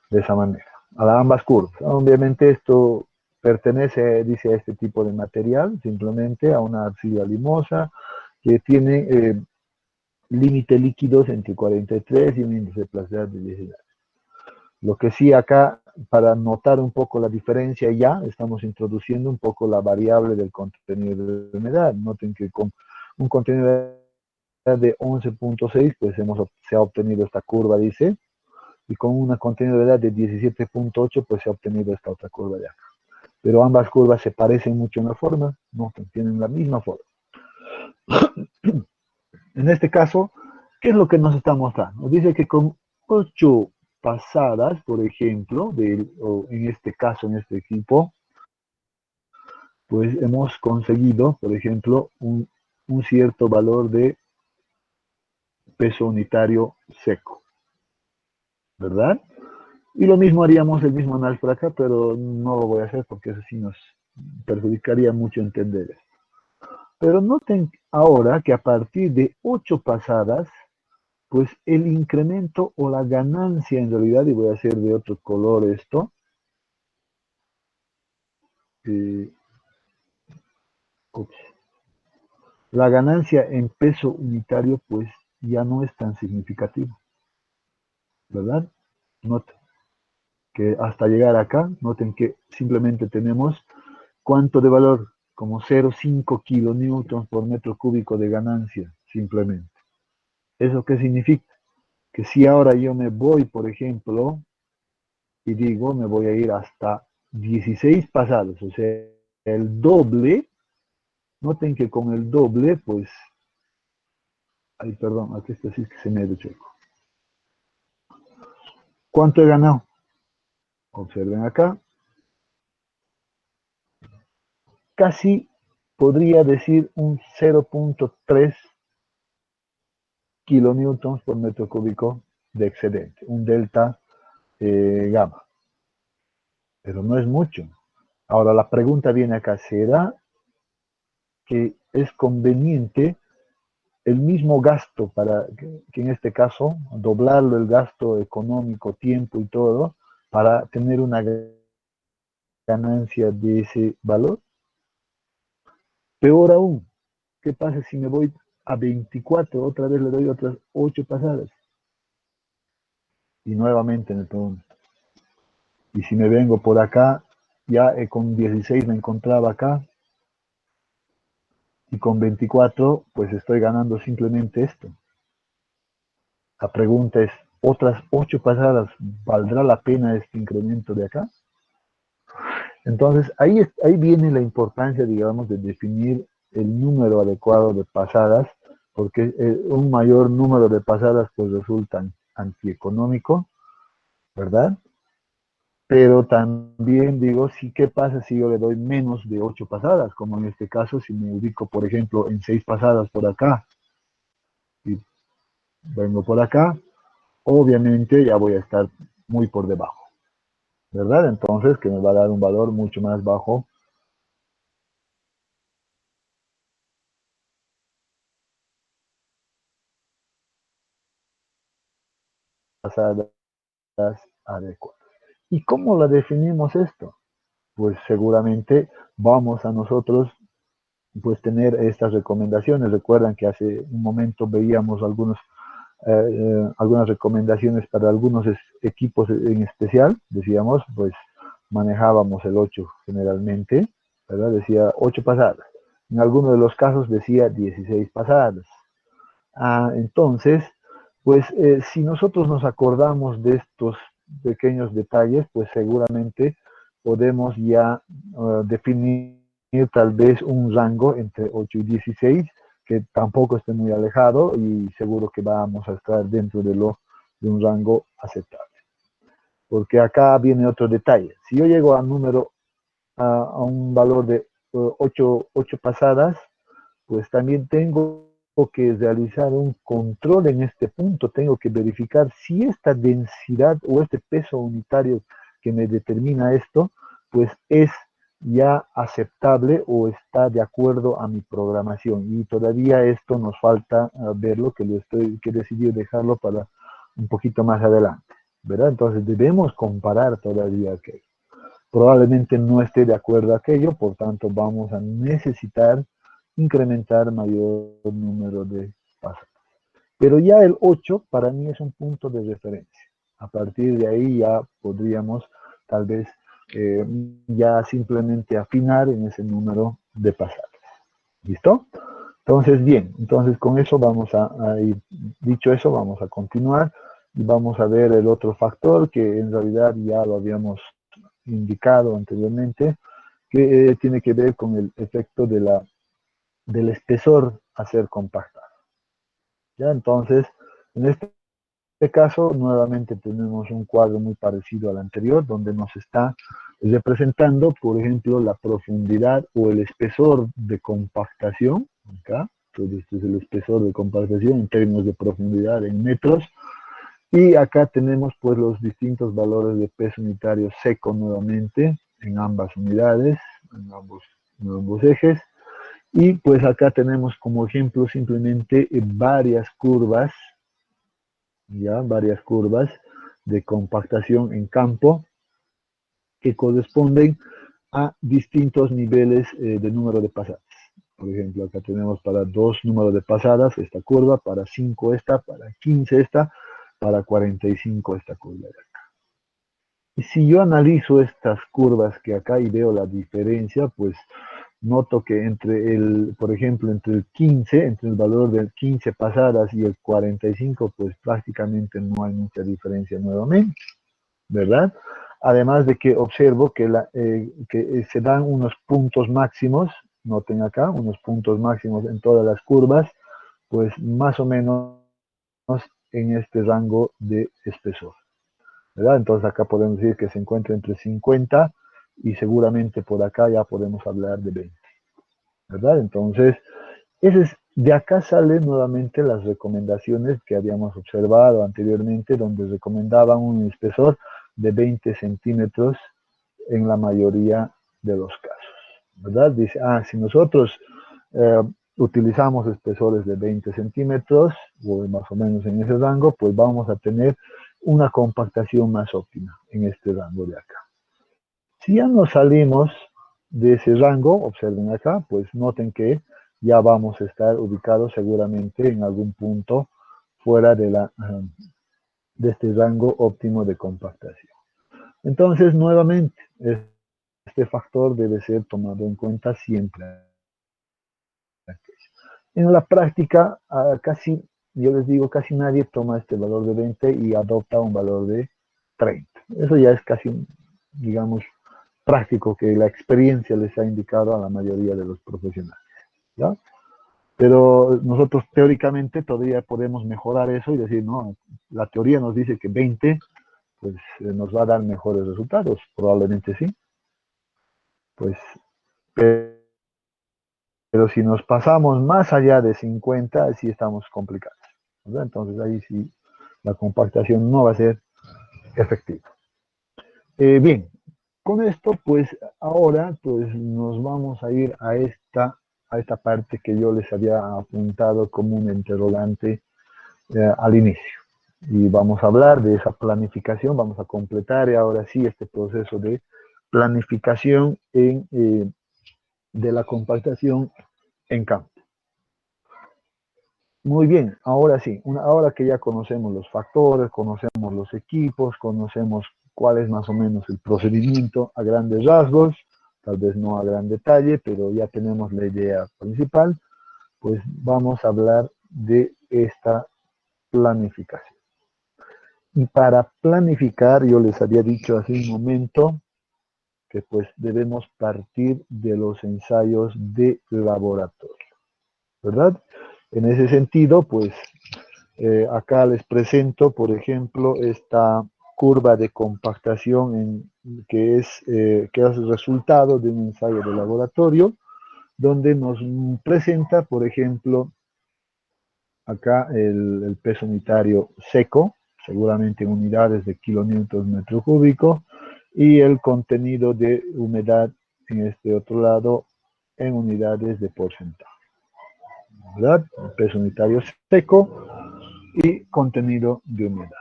de esa manera, a ambas curvas. Obviamente esto pertenece, dice, a este tipo de material, simplemente a una arcilla limosa que tiene límite líquidos entre 43 y un índice placer de 19. Lo que sí acá, para notar un poco la diferencia, ya estamos introduciendo un poco la variable del contenido de humedad. Noten que con un contenido de 11.6, pues se ha obtenido esta curva, dice, y con una contenido de humedad de 17.8, pues se ha obtenido esta otra curva de acá. Pero ambas curvas se parecen mucho en la forma, no tienen la misma forma. En este caso, ¿qué es lo que nos está mostrando? Nos dice que con 8 pasadas, por ejemplo, en este caso, en este equipo, pues hemos conseguido, por ejemplo, un cierto valor de peso unitario seco, ¿verdad? Y lo mismo haríamos el mismo análisis por acá, pero no lo voy a hacer porque eso sí nos perjudicaría mucho entender esto. Pero noten ahora que a partir de 8 pasadas, pues el incremento o la ganancia en realidad, y voy a hacer de otro color esto, la ganancia en peso unitario pues ya no es tan significativa, ¿verdad? Noten que hasta llegar acá, noten que simplemente tenemos cuánto de valor, como 0,5 kilonewtons por metro cúbico de ganancia, simplemente. ¿Eso qué significa? Que si ahora yo me voy, por ejemplo, y digo, me voy a ir hasta 16 pasadas, o sea, el doble, noten que con el doble, pues, ay, perdón, aquí está así que se me ha hecho eco. ¿Cuánto he ganado? Observen acá. casi podría decir un 0.3 kilonewtons por metro cúbico de excedente, un delta gamma. Pero no es mucho. Ahora la pregunta viene acá, ¿será que es conveniente el mismo gasto para que en este caso doblarlo el gasto económico, tiempo y todo para tener una ganancia de ese valor? Peor aún, ¿qué pasa si me voy a 24? Otra vez le doy otras 8 pasadas. Y nuevamente me pregunto, y si me vengo por acá, ya con 16 me encontraba acá, y con 24 pues estoy ganando simplemente esto. La pregunta es, ¿otras 8 pasadas valdrá la pena este incremento de acá? Entonces, ahí viene la importancia, digamos, de definir el número adecuado de pasadas, porque un mayor número de pasadas pues resulta antieconómico, ¿verdad? Pero también digo, sí, ¿qué pasa si yo le doy menos de 8 pasadas? Como en este caso, si me ubico, por ejemplo, en 6 pasadas por acá, y vengo por acá, obviamente ya voy a estar muy por debajo, ¿verdad? Entonces, que me va a dar un valor mucho más bajo. Pasadas adecuadas. ¿Y cómo la definimos esto? Pues seguramente vamos a nosotros pues tener estas recomendaciones. Recuerdan que hace un momento veíamos algunas recomendaciones para algunos equipos en especial. Decíamos, pues manejábamos el 8 generalmente, ¿verdad? Decía 8 pasadas. En algunos de los casos decía 16 pasadas. Entonces, pues si nosotros nos acordamos de estos pequeños detalles, pues seguramente podemos ya definir tal vez un rango entre 8 y 16, que tampoco esté muy alejado y seguro que vamos a estar dentro de un rango aceptable. Porque acá viene otro detalle. Si yo llego a un valor de 8 pasadas, pues también tengo que realizar un control en este punto, tengo que verificar si esta densidad o este peso unitario que me determina esto, pues es ya aceptable o está de acuerdo a mi programación. Y todavía esto nos falta verlo, que he decidido dejarlo para un poquito más adelante, ¿verdad? Entonces debemos comparar todavía aquello. Probablemente no esté de acuerdo a aquello, por tanto vamos a necesitar incrementar mayor número de pasadas. Pero ya el 8 para mí es un punto de referencia. A partir de ahí ya podríamos tal vez ya simplemente afinar en ese número de pasadas. ¿Listo? Entonces, bien, entonces con eso vamos a ir, dicho eso, vamos a continuar y vamos a ver el otro factor que en realidad ya lo habíamos indicado anteriormente, que tiene que ver con el efecto del espesor a ser compactado. ¿Ya? Entonces, en este caso, nuevamente tenemos un cuadro muy parecido al anterior, donde nos está representando, por ejemplo, la profundidad o el espesor de compactación. Acá, entonces este es el espesor de compactación en términos de profundidad en metros. Y acá tenemos pues los distintos valores de peso unitario seco nuevamente en ambas unidades, en ambos ejes. Y pues acá tenemos como ejemplo simplemente varias curvas de compactación en campo que corresponden a distintos niveles de número de pasadas. Por ejemplo, acá tenemos para 2 números de pasadas esta curva, para 5 esta, para 15 esta, para 45 esta curva de acá. Y si yo analizo estas curvas que acá y veo la diferencia, pues noto que por ejemplo, entre el valor del 15 pasadas y el 45, pues prácticamente no hay mucha diferencia nuevamente, ¿verdad? Además de que observo que se dan unos puntos máximos, noten acá, unos puntos máximos en todas las curvas, pues más o menos en este rango de espesor, ¿verdad? Entonces acá podemos decir que se encuentra entre 50 y seguramente por acá ya podemos hablar de 20. ¿verdad? Entonces, de acá salen nuevamente las recomendaciones que habíamos observado anteriormente, donde recomendaban un espesor de 20 centímetros en la mayoría de los casos, ¿verdad? Dice, si nosotros utilizamos espesores de 20 centímetros, o más o menos en ese rango, pues vamos a tener una compactación más óptima en este rango de acá. Si ya nos salimos de ese rango, observen acá, pues noten que ya vamos a estar ubicados seguramente en algún punto fuera de este rango óptimo de compactación. Entonces, nuevamente, este factor debe ser tomado en cuenta siempre. En la práctica, yo les digo, casi nadie toma este valor de 20 y adopta un valor de 30. Eso ya es casi, digamos, práctico que la experiencia les ha indicado a la mayoría de los profesionales, ¿ya? Pero nosotros teóricamente todavía podemos mejorar eso y decir, no, la teoría nos dice que 20 pues nos va a dar mejores resultados, probablemente sí, pues, pero si nos pasamos más allá de 50, sí estamos complicados, ¿verdad? Entonces ahí sí la compactación no va a ser efectiva. Bien, con esto, pues ahora pues nos vamos a ir a esta parte que yo les había apuntado como un interrogante al inicio. Y vamos a hablar de esa planificación, vamos a completar ahora sí este proceso de planificación de la compactación en campo. Muy bien, ahora sí, ahora que ya conocemos los factores, conocemos los equipos, conocemos cuál es más o menos el procedimiento a grandes rasgos, tal vez no a gran detalle, pero ya tenemos la idea principal, pues vamos a hablar de esta planificación. Y para planificar, yo les había dicho hace un momento que pues debemos partir de los ensayos de laboratorio, ¿verdad? En ese sentido, pues acá les presento, por ejemplo, esta curva de compactación que es el resultado de un ensayo de laboratorio, donde nos presenta, por ejemplo, acá el peso unitario seco, seguramente en unidades de kilonewtons metro cúbico, y el contenido de humedad en este otro lado en unidades de porcentaje, ¿verdad? El peso unitario seco y contenido de humedad.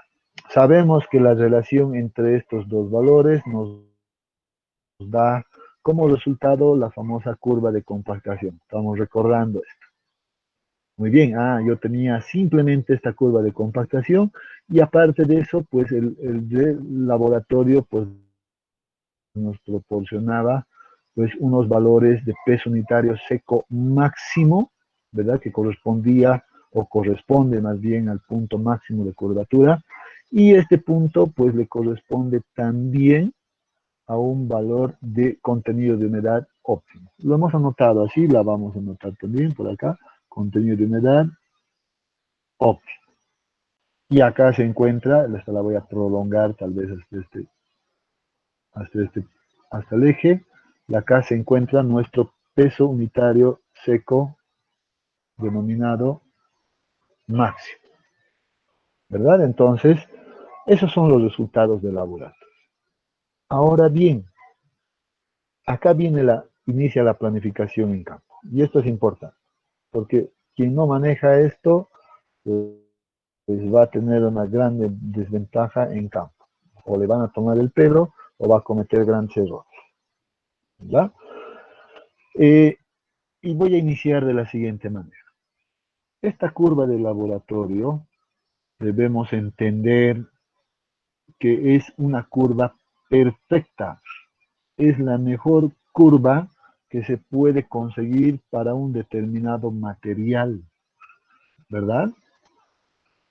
Sabemos que la relación entre estos dos valores nos da como resultado la famosa curva de compactación. Estamos recordando esto. Muy bien, yo tenía simplemente esta curva de compactación y aparte de eso, pues el laboratorio pues, nos proporcionaba pues unos valores de peso unitario seco máximo, ¿verdad? Que correspondía o corresponde más bien al punto máximo de curvatura, y este punto pues le corresponde también a un valor de contenido de humedad óptimo. Lo hemos anotado así, la vamos a anotar también por acá, contenido de humedad óptimo. Y acá se encuentra, esta la voy a prolongar tal vez hasta el eje, y acá se encuentra nuestro peso unitario seco denominado máximo, ¿verdad? Entonces, esos son los resultados del laboratorio. Ahora bien, acá inicia la planificación en campo. Y esto es importante, porque quien no maneja esto, pues va a tener una gran desventaja en campo. O le van a tomar el pelo, o va a cometer grandes errores, ¿verdad? Y voy a iniciar de la siguiente manera. Esta curva de laboratorio debemos entender que es una curva perfecta. Es la mejor curva que se puede conseguir para un determinado material, ¿verdad?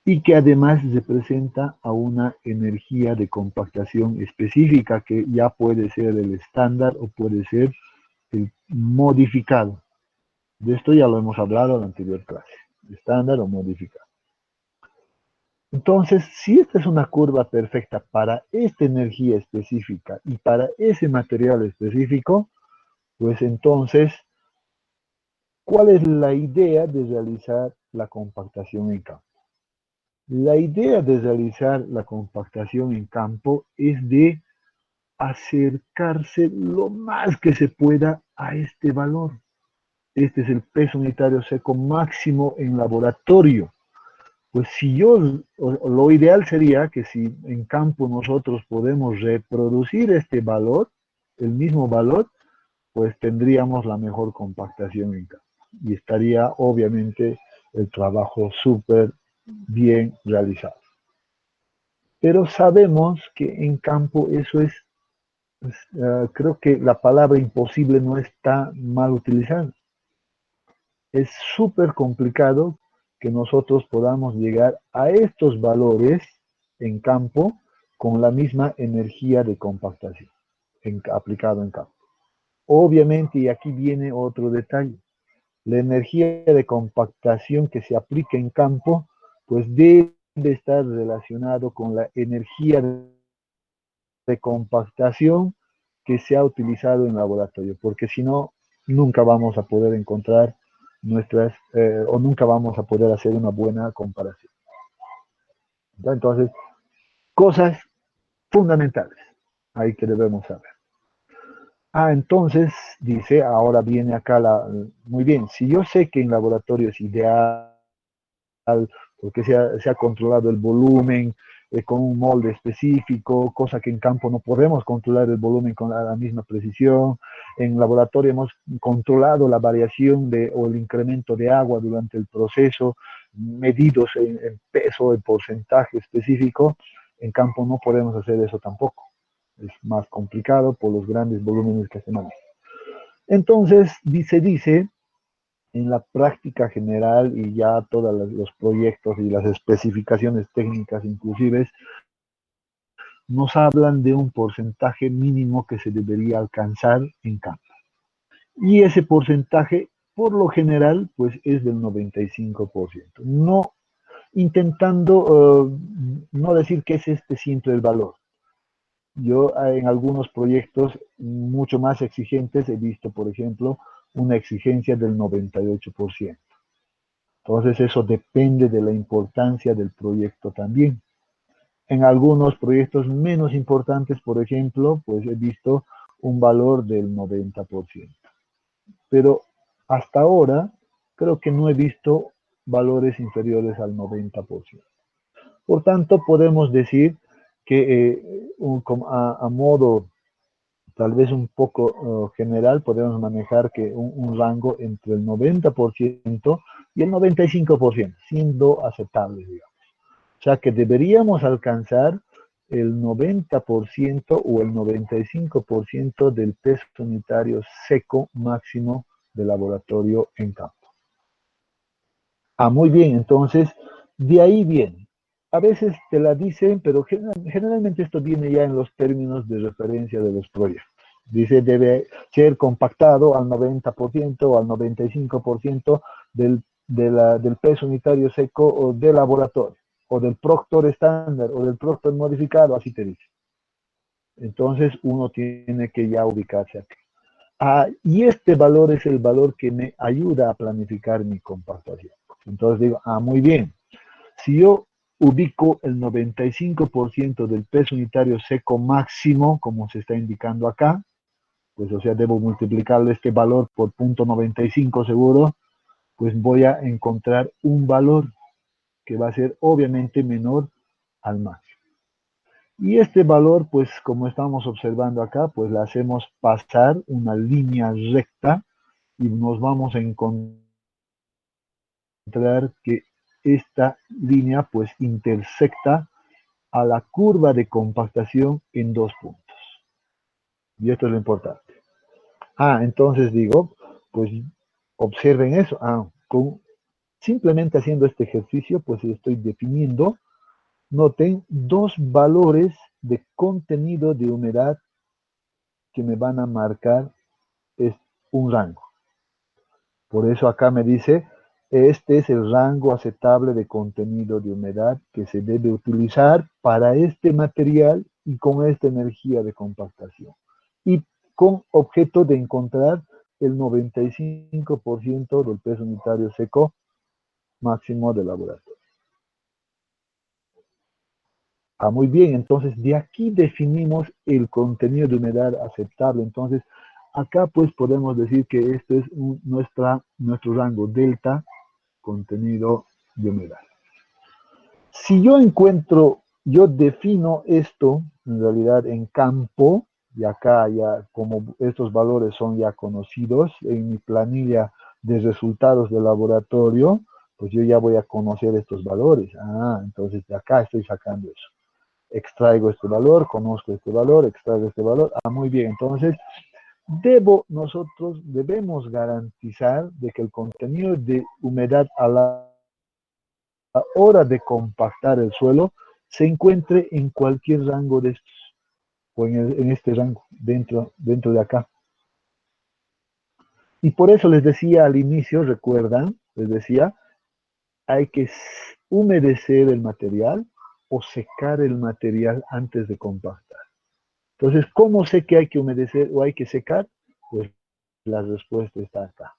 Y que además representa a una energía de compactación específica que ya puede ser el estándar o puede ser el modificado. De esto ya lo hemos hablado en la anterior clase, estándar o modificado. Entonces, si esta es una curva perfecta para esta energía específica y para ese material específico, pues entonces ¿cuál es la idea de realizar la compactación en campo? La idea de realizar la compactación en campo es de acercarse lo más que se pueda a este valor. Este es el peso unitario seco máximo en laboratorio. Pues si lo ideal sería que si en campo nosotros podemos reproducir este valor, el mismo valor, pues tendríamos la mejor compactación en campo. Y estaría obviamente el trabajo súper bien realizado. Pero sabemos que en campo eso creo que la palabra imposible no está mal utilizada. Es súper complicado que nosotros podamos llegar a estos valores en campo con la misma energía de compactación aplicado en campo. Obviamente, y aquí viene otro detalle, la energía de compactación que se aplica en campo, pues debe estar relacionado con la energía de compactación que se ha utilizado en laboratorio, porque si no, nunca vamos a poder encontrar o nunca vamos a poder hacer una buena comparación. Entonces, cosas fundamentales ahí que debemos saber. Entonces, dice, ahora viene acá muy bien, si yo sé que en laboratorio es ideal, porque se ha controlado el volumen con un molde específico, cosa que en campo no podemos controlar el volumen con la misma precisión. En laboratorio hemos controlado la variación o el incremento de agua durante el proceso, medidos en peso, en porcentaje específico. En campo no podemos hacer eso tampoco. Es más complicado por los grandes volúmenes que se manejan. Entonces, dice, en la práctica general y ya todos los proyectos y las especificaciones técnicas inclusive nos hablan de un porcentaje mínimo que se debería alcanzar en campo. Y ese porcentaje, por lo general, pues es del 95%. No intentando no decir que es siempre el valor. Yo en algunos proyectos mucho más exigentes he visto, por ejemplo, una exigencia del 98%. Entonces eso depende de la importancia del proyecto también. En algunos proyectos menos importantes, por ejemplo, pues he visto un valor del 90%. Pero hasta ahora creo que no he visto valores inferiores al 90%. Por tanto, podemos decir que a modo tal vez un poco general, podemos manejar que un rango entre el 90% y el 95%, siendo aceptable, digamos. O sea que deberíamos alcanzar el 90% o el 95% del peso unitario seco máximo de laboratorio en campo. Muy bien, entonces, de ahí viene. A veces te la dicen, pero generalmente esto viene ya en los términos de referencia de los proyectos. Dice, debe ser compactado al 90% o al 95% del peso unitario seco de laboratorio, o del Proctor estándar, o del Proctor modificado, así te dice. Entonces uno tiene que ya ubicarse aquí. Y este valor es el valor que me ayuda a planificar mi compactación. Entonces digo, muy bien, si yo ubico el 95% del peso unitario seco máximo, como se está indicando acá, pues o sea, debo multiplicar este valor por 0.95 seguro, pues voy a encontrar un valor que va a ser obviamente menor al máximo. Y este valor, pues como estamos observando acá, pues le hacemos pasar una línea recta y nos vamos a encontrar que esta línea pues intersecta a la curva de compactación en 2 puntos. Y esto es lo importante. Entonces digo, pues observen eso. Simplemente haciendo este ejercicio, pues estoy definiendo, noten, 2 valores de contenido de humedad que me van a marcar un rango. Por eso acá me dice, este es el rango aceptable de contenido de humedad que se debe utilizar para este material y con esta energía de compactación. Y con objeto de encontrar el 95% del peso unitario seco máximo del laboratorio. Muy bien, entonces de aquí definimos el contenido de humedad aceptable. Entonces, acá pues podemos decir que este es nuestro rango delta, contenido de humedad. Si yo defino esto en realidad en campo, y acá ya como estos valores son ya conocidos en mi planilla de resultados del laboratorio, pues yo ya voy a conocer estos valores. Entonces de acá estoy sacando eso. Extraigo este valor, conozco este valor, extraigo este valor. Muy bien, entonces nosotros debemos garantizar de que el contenido de humedad a la hora de compactar el suelo se encuentre en cualquier rango de estos, o en este rango, dentro de acá. Y por eso les decía al inicio, recuerdan, les decía, hay que humedecer el material o secar el material antes de compactar. Entonces, ¿cómo sé que hay que humedecer o hay que secar? Pues la respuesta está acá.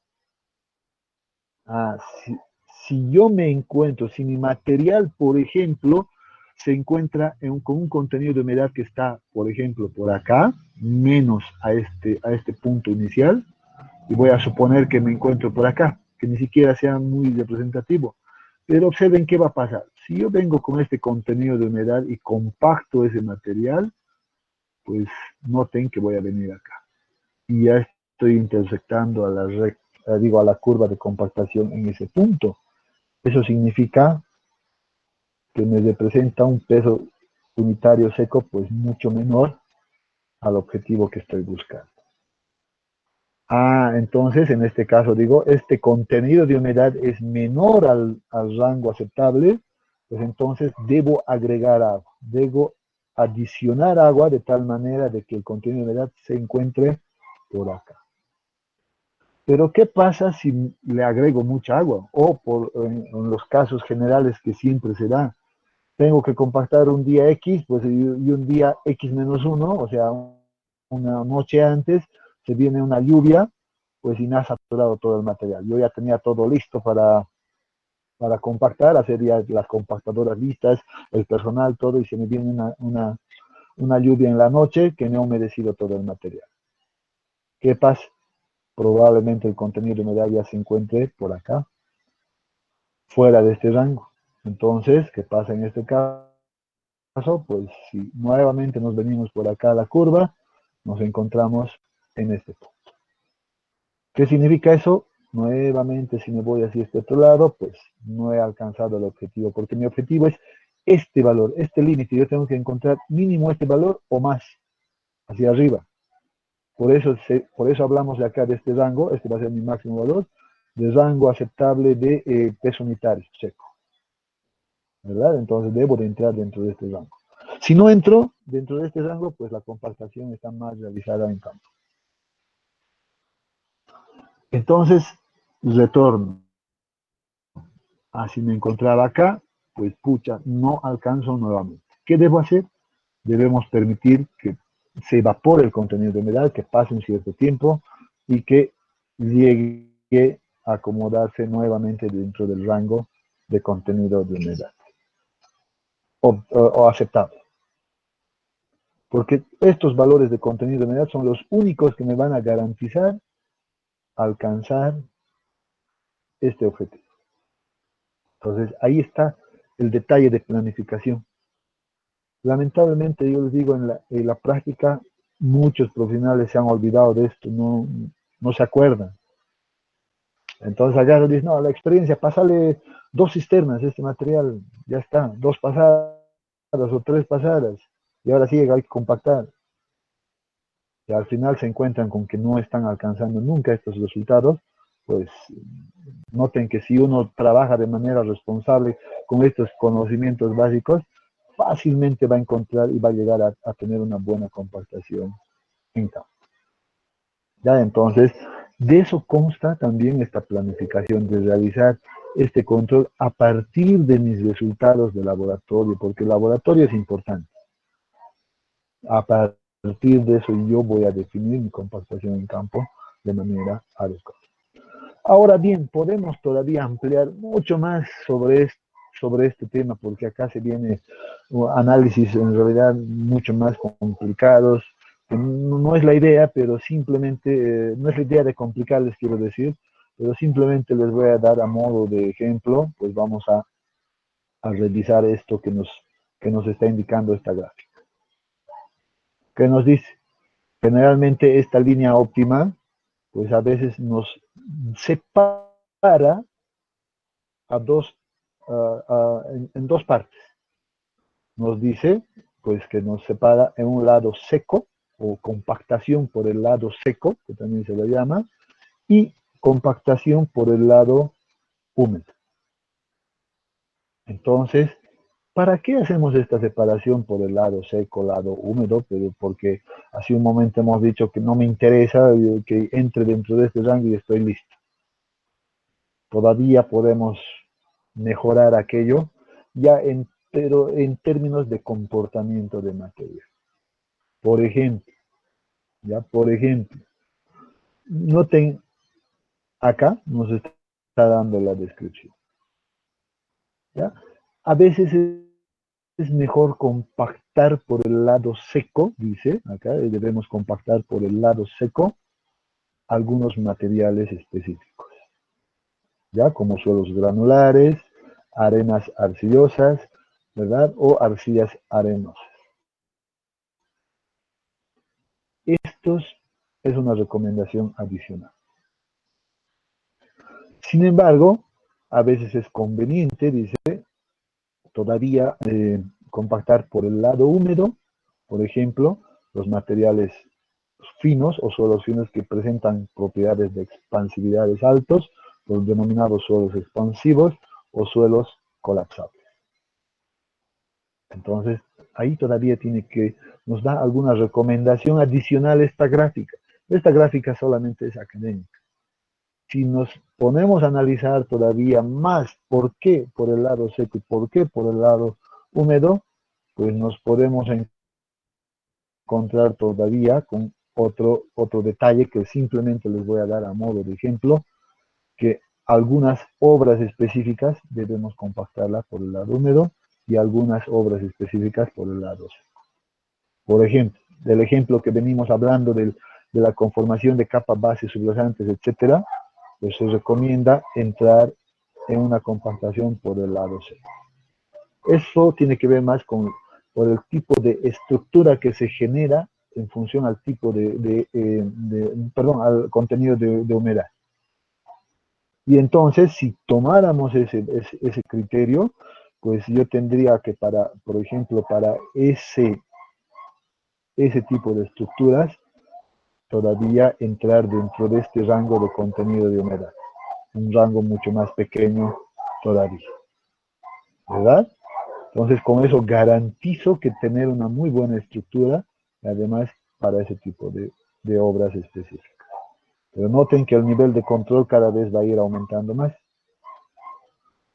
Si yo me encuentro, si mi material, por ejemplo, se encuentra con un contenido de humedad que está, por ejemplo, por acá, menos a este punto inicial, y voy a suponer que me encuentro por acá, que ni siquiera sea muy representativo. Pero observen qué va a pasar. Si yo vengo con este contenido de humedad y compacto ese material, pues noten que voy a venir acá. Y ya estoy intersectando a la curva de compactación en ese punto. Eso significa que me representa un peso unitario seco pues mucho menor al objetivo que estoy buscando. Entonces en este caso digo, este contenido de humedad es menor al rango aceptable, pues entonces debo agregar agua, debo adicionar agua de tal manera de que el contenido de humedad se encuentre por acá. Pero ¿qué pasa si le agrego mucha agua? O en los casos generales que siempre se da, tengo que compactar un día X, pues y un día X-1, o sea, una noche antes, se viene una lluvia, pues y me ha saturado todo el material. Yo ya tenía todo listo para compactar, hacer ya las compactadoras listas, el personal, todo, y se me viene una lluvia en la noche que me ha humedecido todo el material. ¿Qué pasa? Probablemente el contenido de humedad ya se encuentre por acá, fuera de este rango. Entonces, ¿qué pasa en este caso? Pues si nuevamente nos venimos por acá a la curva, nos encontramos en este punto. ¿Qué significa eso? Nuevamente, si me voy hacia este otro lado, pues no he alcanzado el objetivo, porque mi objetivo es este valor, este límite. Yo tengo que encontrar mínimo este valor o más, hacia arriba. Por eso hablamos de acá de este rango, este va a ser mi máximo valor, de rango aceptable de peso unitario seco. ¿Verdad? Entonces debo de entrar dentro de este rango. Si no entro dentro de este rango, pues la compactación está más realizada en campo. Entonces, retorno. Si me encontraba acá, pues pucha, no alcanzo nuevamente. ¿Qué debo hacer? Debemos permitir que se evapore el contenido de humedad, que pase un cierto tiempo y que llegue a acomodarse nuevamente dentro del rango de contenido de humedad o aceptable. Porque estos valores de contenido de humedad son los únicos que me van a garantizar alcanzar este objetivo. Entonces, ahí está el detalle de planificación. Lamentablemente, yo les digo, en la práctica, muchos profesionales se han olvidado de esto, no se acuerdan. Entonces, allá les dicen, no, la experiencia, pásale 2 cisternas, este material, ya está, 2 pasadas o 3 pasadas, y ahora sí hay que compactar. Y al final se encuentran con que no están alcanzando nunca estos resultados, pues noten que si uno trabaja de manera responsable con estos conocimientos básicos, fácilmente va a encontrar y va a llegar a tener una buena compactación en campo. Ya, entonces, de eso consta también esta planificación de realizar este control a partir de mis resultados de laboratorio, porque el laboratorio es importante. A partir de eso yo voy a definir mi compactación en campo de manera adecuada. Ahora bien, podemos todavía ampliar mucho más sobre este tema, porque acá se viene análisis en realidad mucho más complicados. No es la idea, pero simplemente, no es la idea de complicarles, quiero decir, pero simplemente les voy a dar a modo de ejemplo, pues vamos a revisar esto que nos está indicando esta gráfica. ¿Qué nos dice? Generalmente esta línea óptima, pues a veces nos separa a dos, en dos partes. Nos dice, pues que nos separa en un lado seco, o compactación por el lado seco, que también se le llama, y compactación por el lado húmedo. Entonces, ¿para qué hacemos esta separación por el lado seco, lado húmedo? Pero porque hace un momento hemos dicho que no me interesa que entre dentro de este rango y estoy listo. Todavía podemos mejorar aquello, pero en términos de comportamiento de materia. Por ejemplo, noten, acá nos está dando la descripción. ¿Ya? A veces es mejor compactar por el lado seco, dice, acá debemos compactar por el lado seco algunos materiales específicos, ya como suelos granulares, arenas arcillosas, ¿verdad? O arcillas arenosas. Estos es una recomendación adicional. Sin embargo, a veces es conveniente, dice, todavía compactar por el lado húmedo, por ejemplo, los materiales finos o suelos finos que presentan propiedades de expansividades altos, los denominados suelos expansivos o suelos colapsables. Entonces, ahí todavía nos da alguna recomendación adicional esta gráfica. Esta gráfica solamente es académica. Si nos ponemos a analizar todavía más por qué por el lado seco y por qué por el lado húmedo, pues nos podemos encontrar todavía con otro detalle que simplemente les voy a dar a modo de ejemplo, que algunas obras específicas debemos compactarlas por el lado húmedo y algunas obras específicas por el lado seco. Por ejemplo, del ejemplo que venimos hablando de la conformación de capas bases subyaces, etcétera, pues se recomienda entrar en una compactación por el lado seco. Eso tiene que ver más por el tipo de estructura que se genera en función al tipo al contenido de humedad. Y entonces, si tomáramos ese criterio, pues yo tendría que por ejemplo, para ese tipo de estructuras, todavía entrar dentro de este rango de contenido de humedad. Un rango mucho más pequeño todavía. ¿Verdad? Entonces, con eso garantizo que tener una muy buena estructura, además, para ese tipo de obras específicas. Pero noten que el nivel de control cada vez va a ir aumentando más.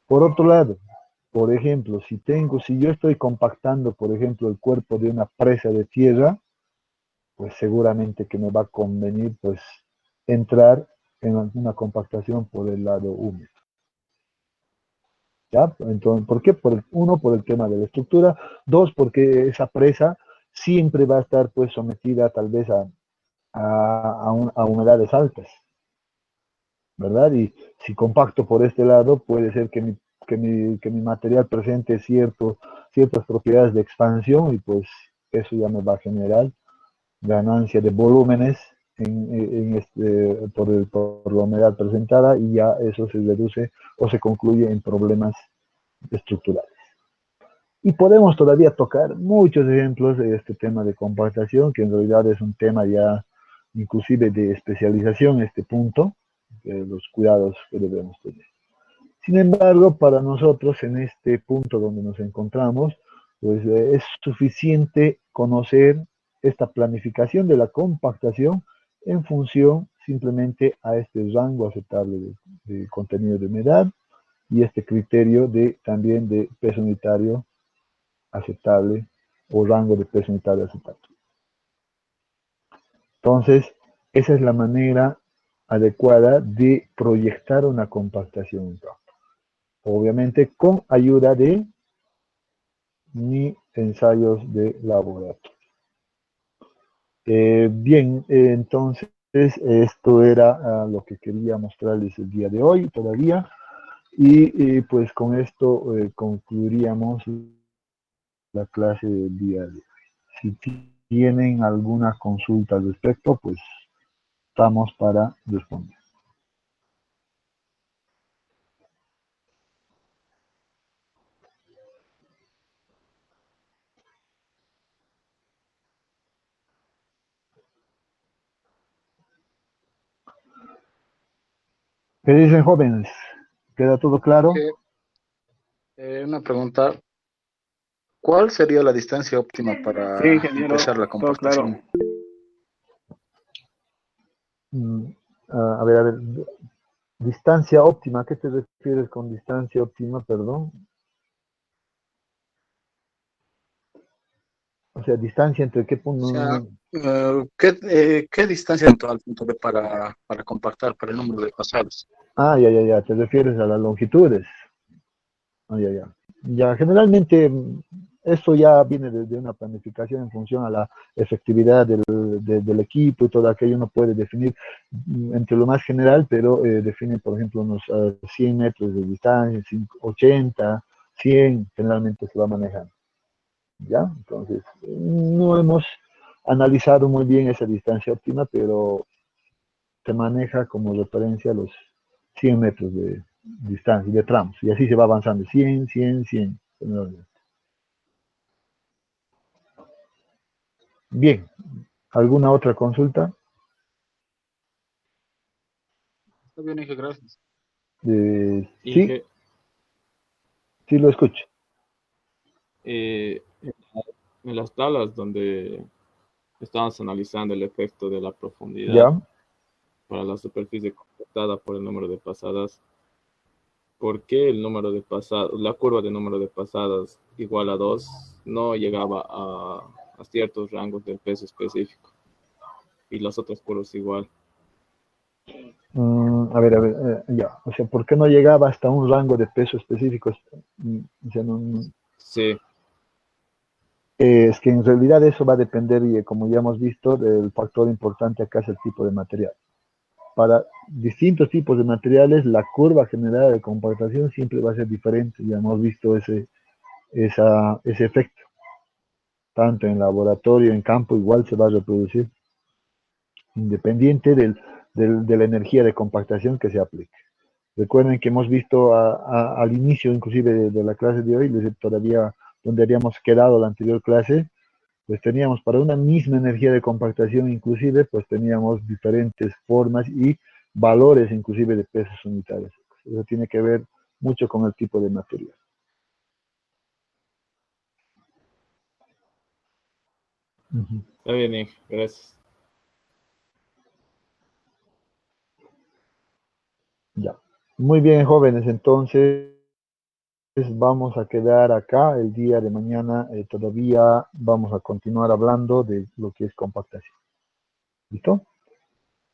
Por otro lado, por ejemplo, si yo estoy compactando, por ejemplo, el cuerpo de una presa de tierra, pues seguramente que me va a convenir, pues, entrar en una compactación por el lado húmedo. ¿Ya? Entonces, ¿por qué? Por el tema de la estructura. Dos, porque esa presa siempre va a estar, pues, sometida tal vez a humedades altas, ¿verdad? Y si compacto por este lado, puede ser que mi material presente ciertas propiedades de expansión y pues eso ya me va a generar ganancia de volúmenes por la humedad presentada y ya eso se reduce o se concluye en problemas estructurales. Y podemos todavía tocar muchos ejemplos de este tema de compactación, que en realidad es un tema ya inclusive de especialización, este punto, de los cuidados que debemos tener. Sin embargo, para nosotros en este punto donde nos encontramos, pues es suficiente conocer esta planificación de la compactación en función simplemente a este rango aceptable de contenido de humedad y este criterio también de peso unitario aceptable o rango de peso unitario aceptable. Entonces, esa es la manera adecuada de proyectar una compactación en campo. Obviamente con ayuda de mis ensayos de laboratorio. Bien, entonces esto era lo que quería mostrarles el día de hoy todavía. Y pues con esto concluiríamos la clase del día de hoy. Si tienen alguna consulta al respecto, pues estamos para responder. ¿Qué dicen, jóvenes? ¿Queda todo claro? Una pregunta. ¿Cuál sería la distancia óptima para Sí, ingeniero, empezar la todo claro. compactación? A ver, distancia óptima, ¿a qué te refieres con distancia óptima, perdón? O sea, distancia entre qué O punto. sea, ¿qué distancia en total punto para compactar, para el número de pasados? Ya, te refieres a las longitudes. Ya. Ya, generalmente eso ya viene de una planificación en función a la efectividad del equipo y todo aquello. Uno puede definir entre lo más general, pero define, por ejemplo, unos 100 metros de distancia, 80, 100, generalmente se va manejando. ¿Ya? Entonces, no hemos analizado muy bien esa distancia óptima, pero se maneja como referencia los 100 metros de distancia, de tramos, y así se va avanzando, 100, 100, 100. Bien, ¿alguna otra consulta? Está bien, Inge, gracias. Sí, Inge, sí lo escucho. en las tablas donde estábamos analizando el efecto de la profundidad ¿Ya? para la superficie compactada por el número de pasadas, ¿por qué el número de pasadas, la curva de número de pasadas igual a 2 no llegaba a ciertos rangos del peso específico? Y las otras curvas igual. A ver, ya. O sea, ¿por qué no llegaba hasta un rango de peso específico? O sea, Sí, es que en realidad eso va a depender, y como ya hemos visto, del factor importante acá es el tipo de material. Para distintos tipos de materiales, la curva general de compactación siempre va a ser diferente. Ya hemos visto ese efecto. Tanto en laboratorio, en campo, igual se va a reproducir, independiente de la energía de compactación que se aplique. Recuerden que hemos visto al inicio, inclusive, de la clase de hoy, todavía donde habíamos quedado la anterior clase, pues teníamos para una misma energía de compactación, inclusive, pues teníamos diferentes formas y valores, inclusive, de pesos unitarios. Eso tiene que ver mucho con el tipo de material. está bien, Inge, gracias. Ya. Muy bien, jóvenes, entonces vamos a quedar acá el día de mañana. Todavía vamos a continuar hablando de lo que es compactación. ¿Listo?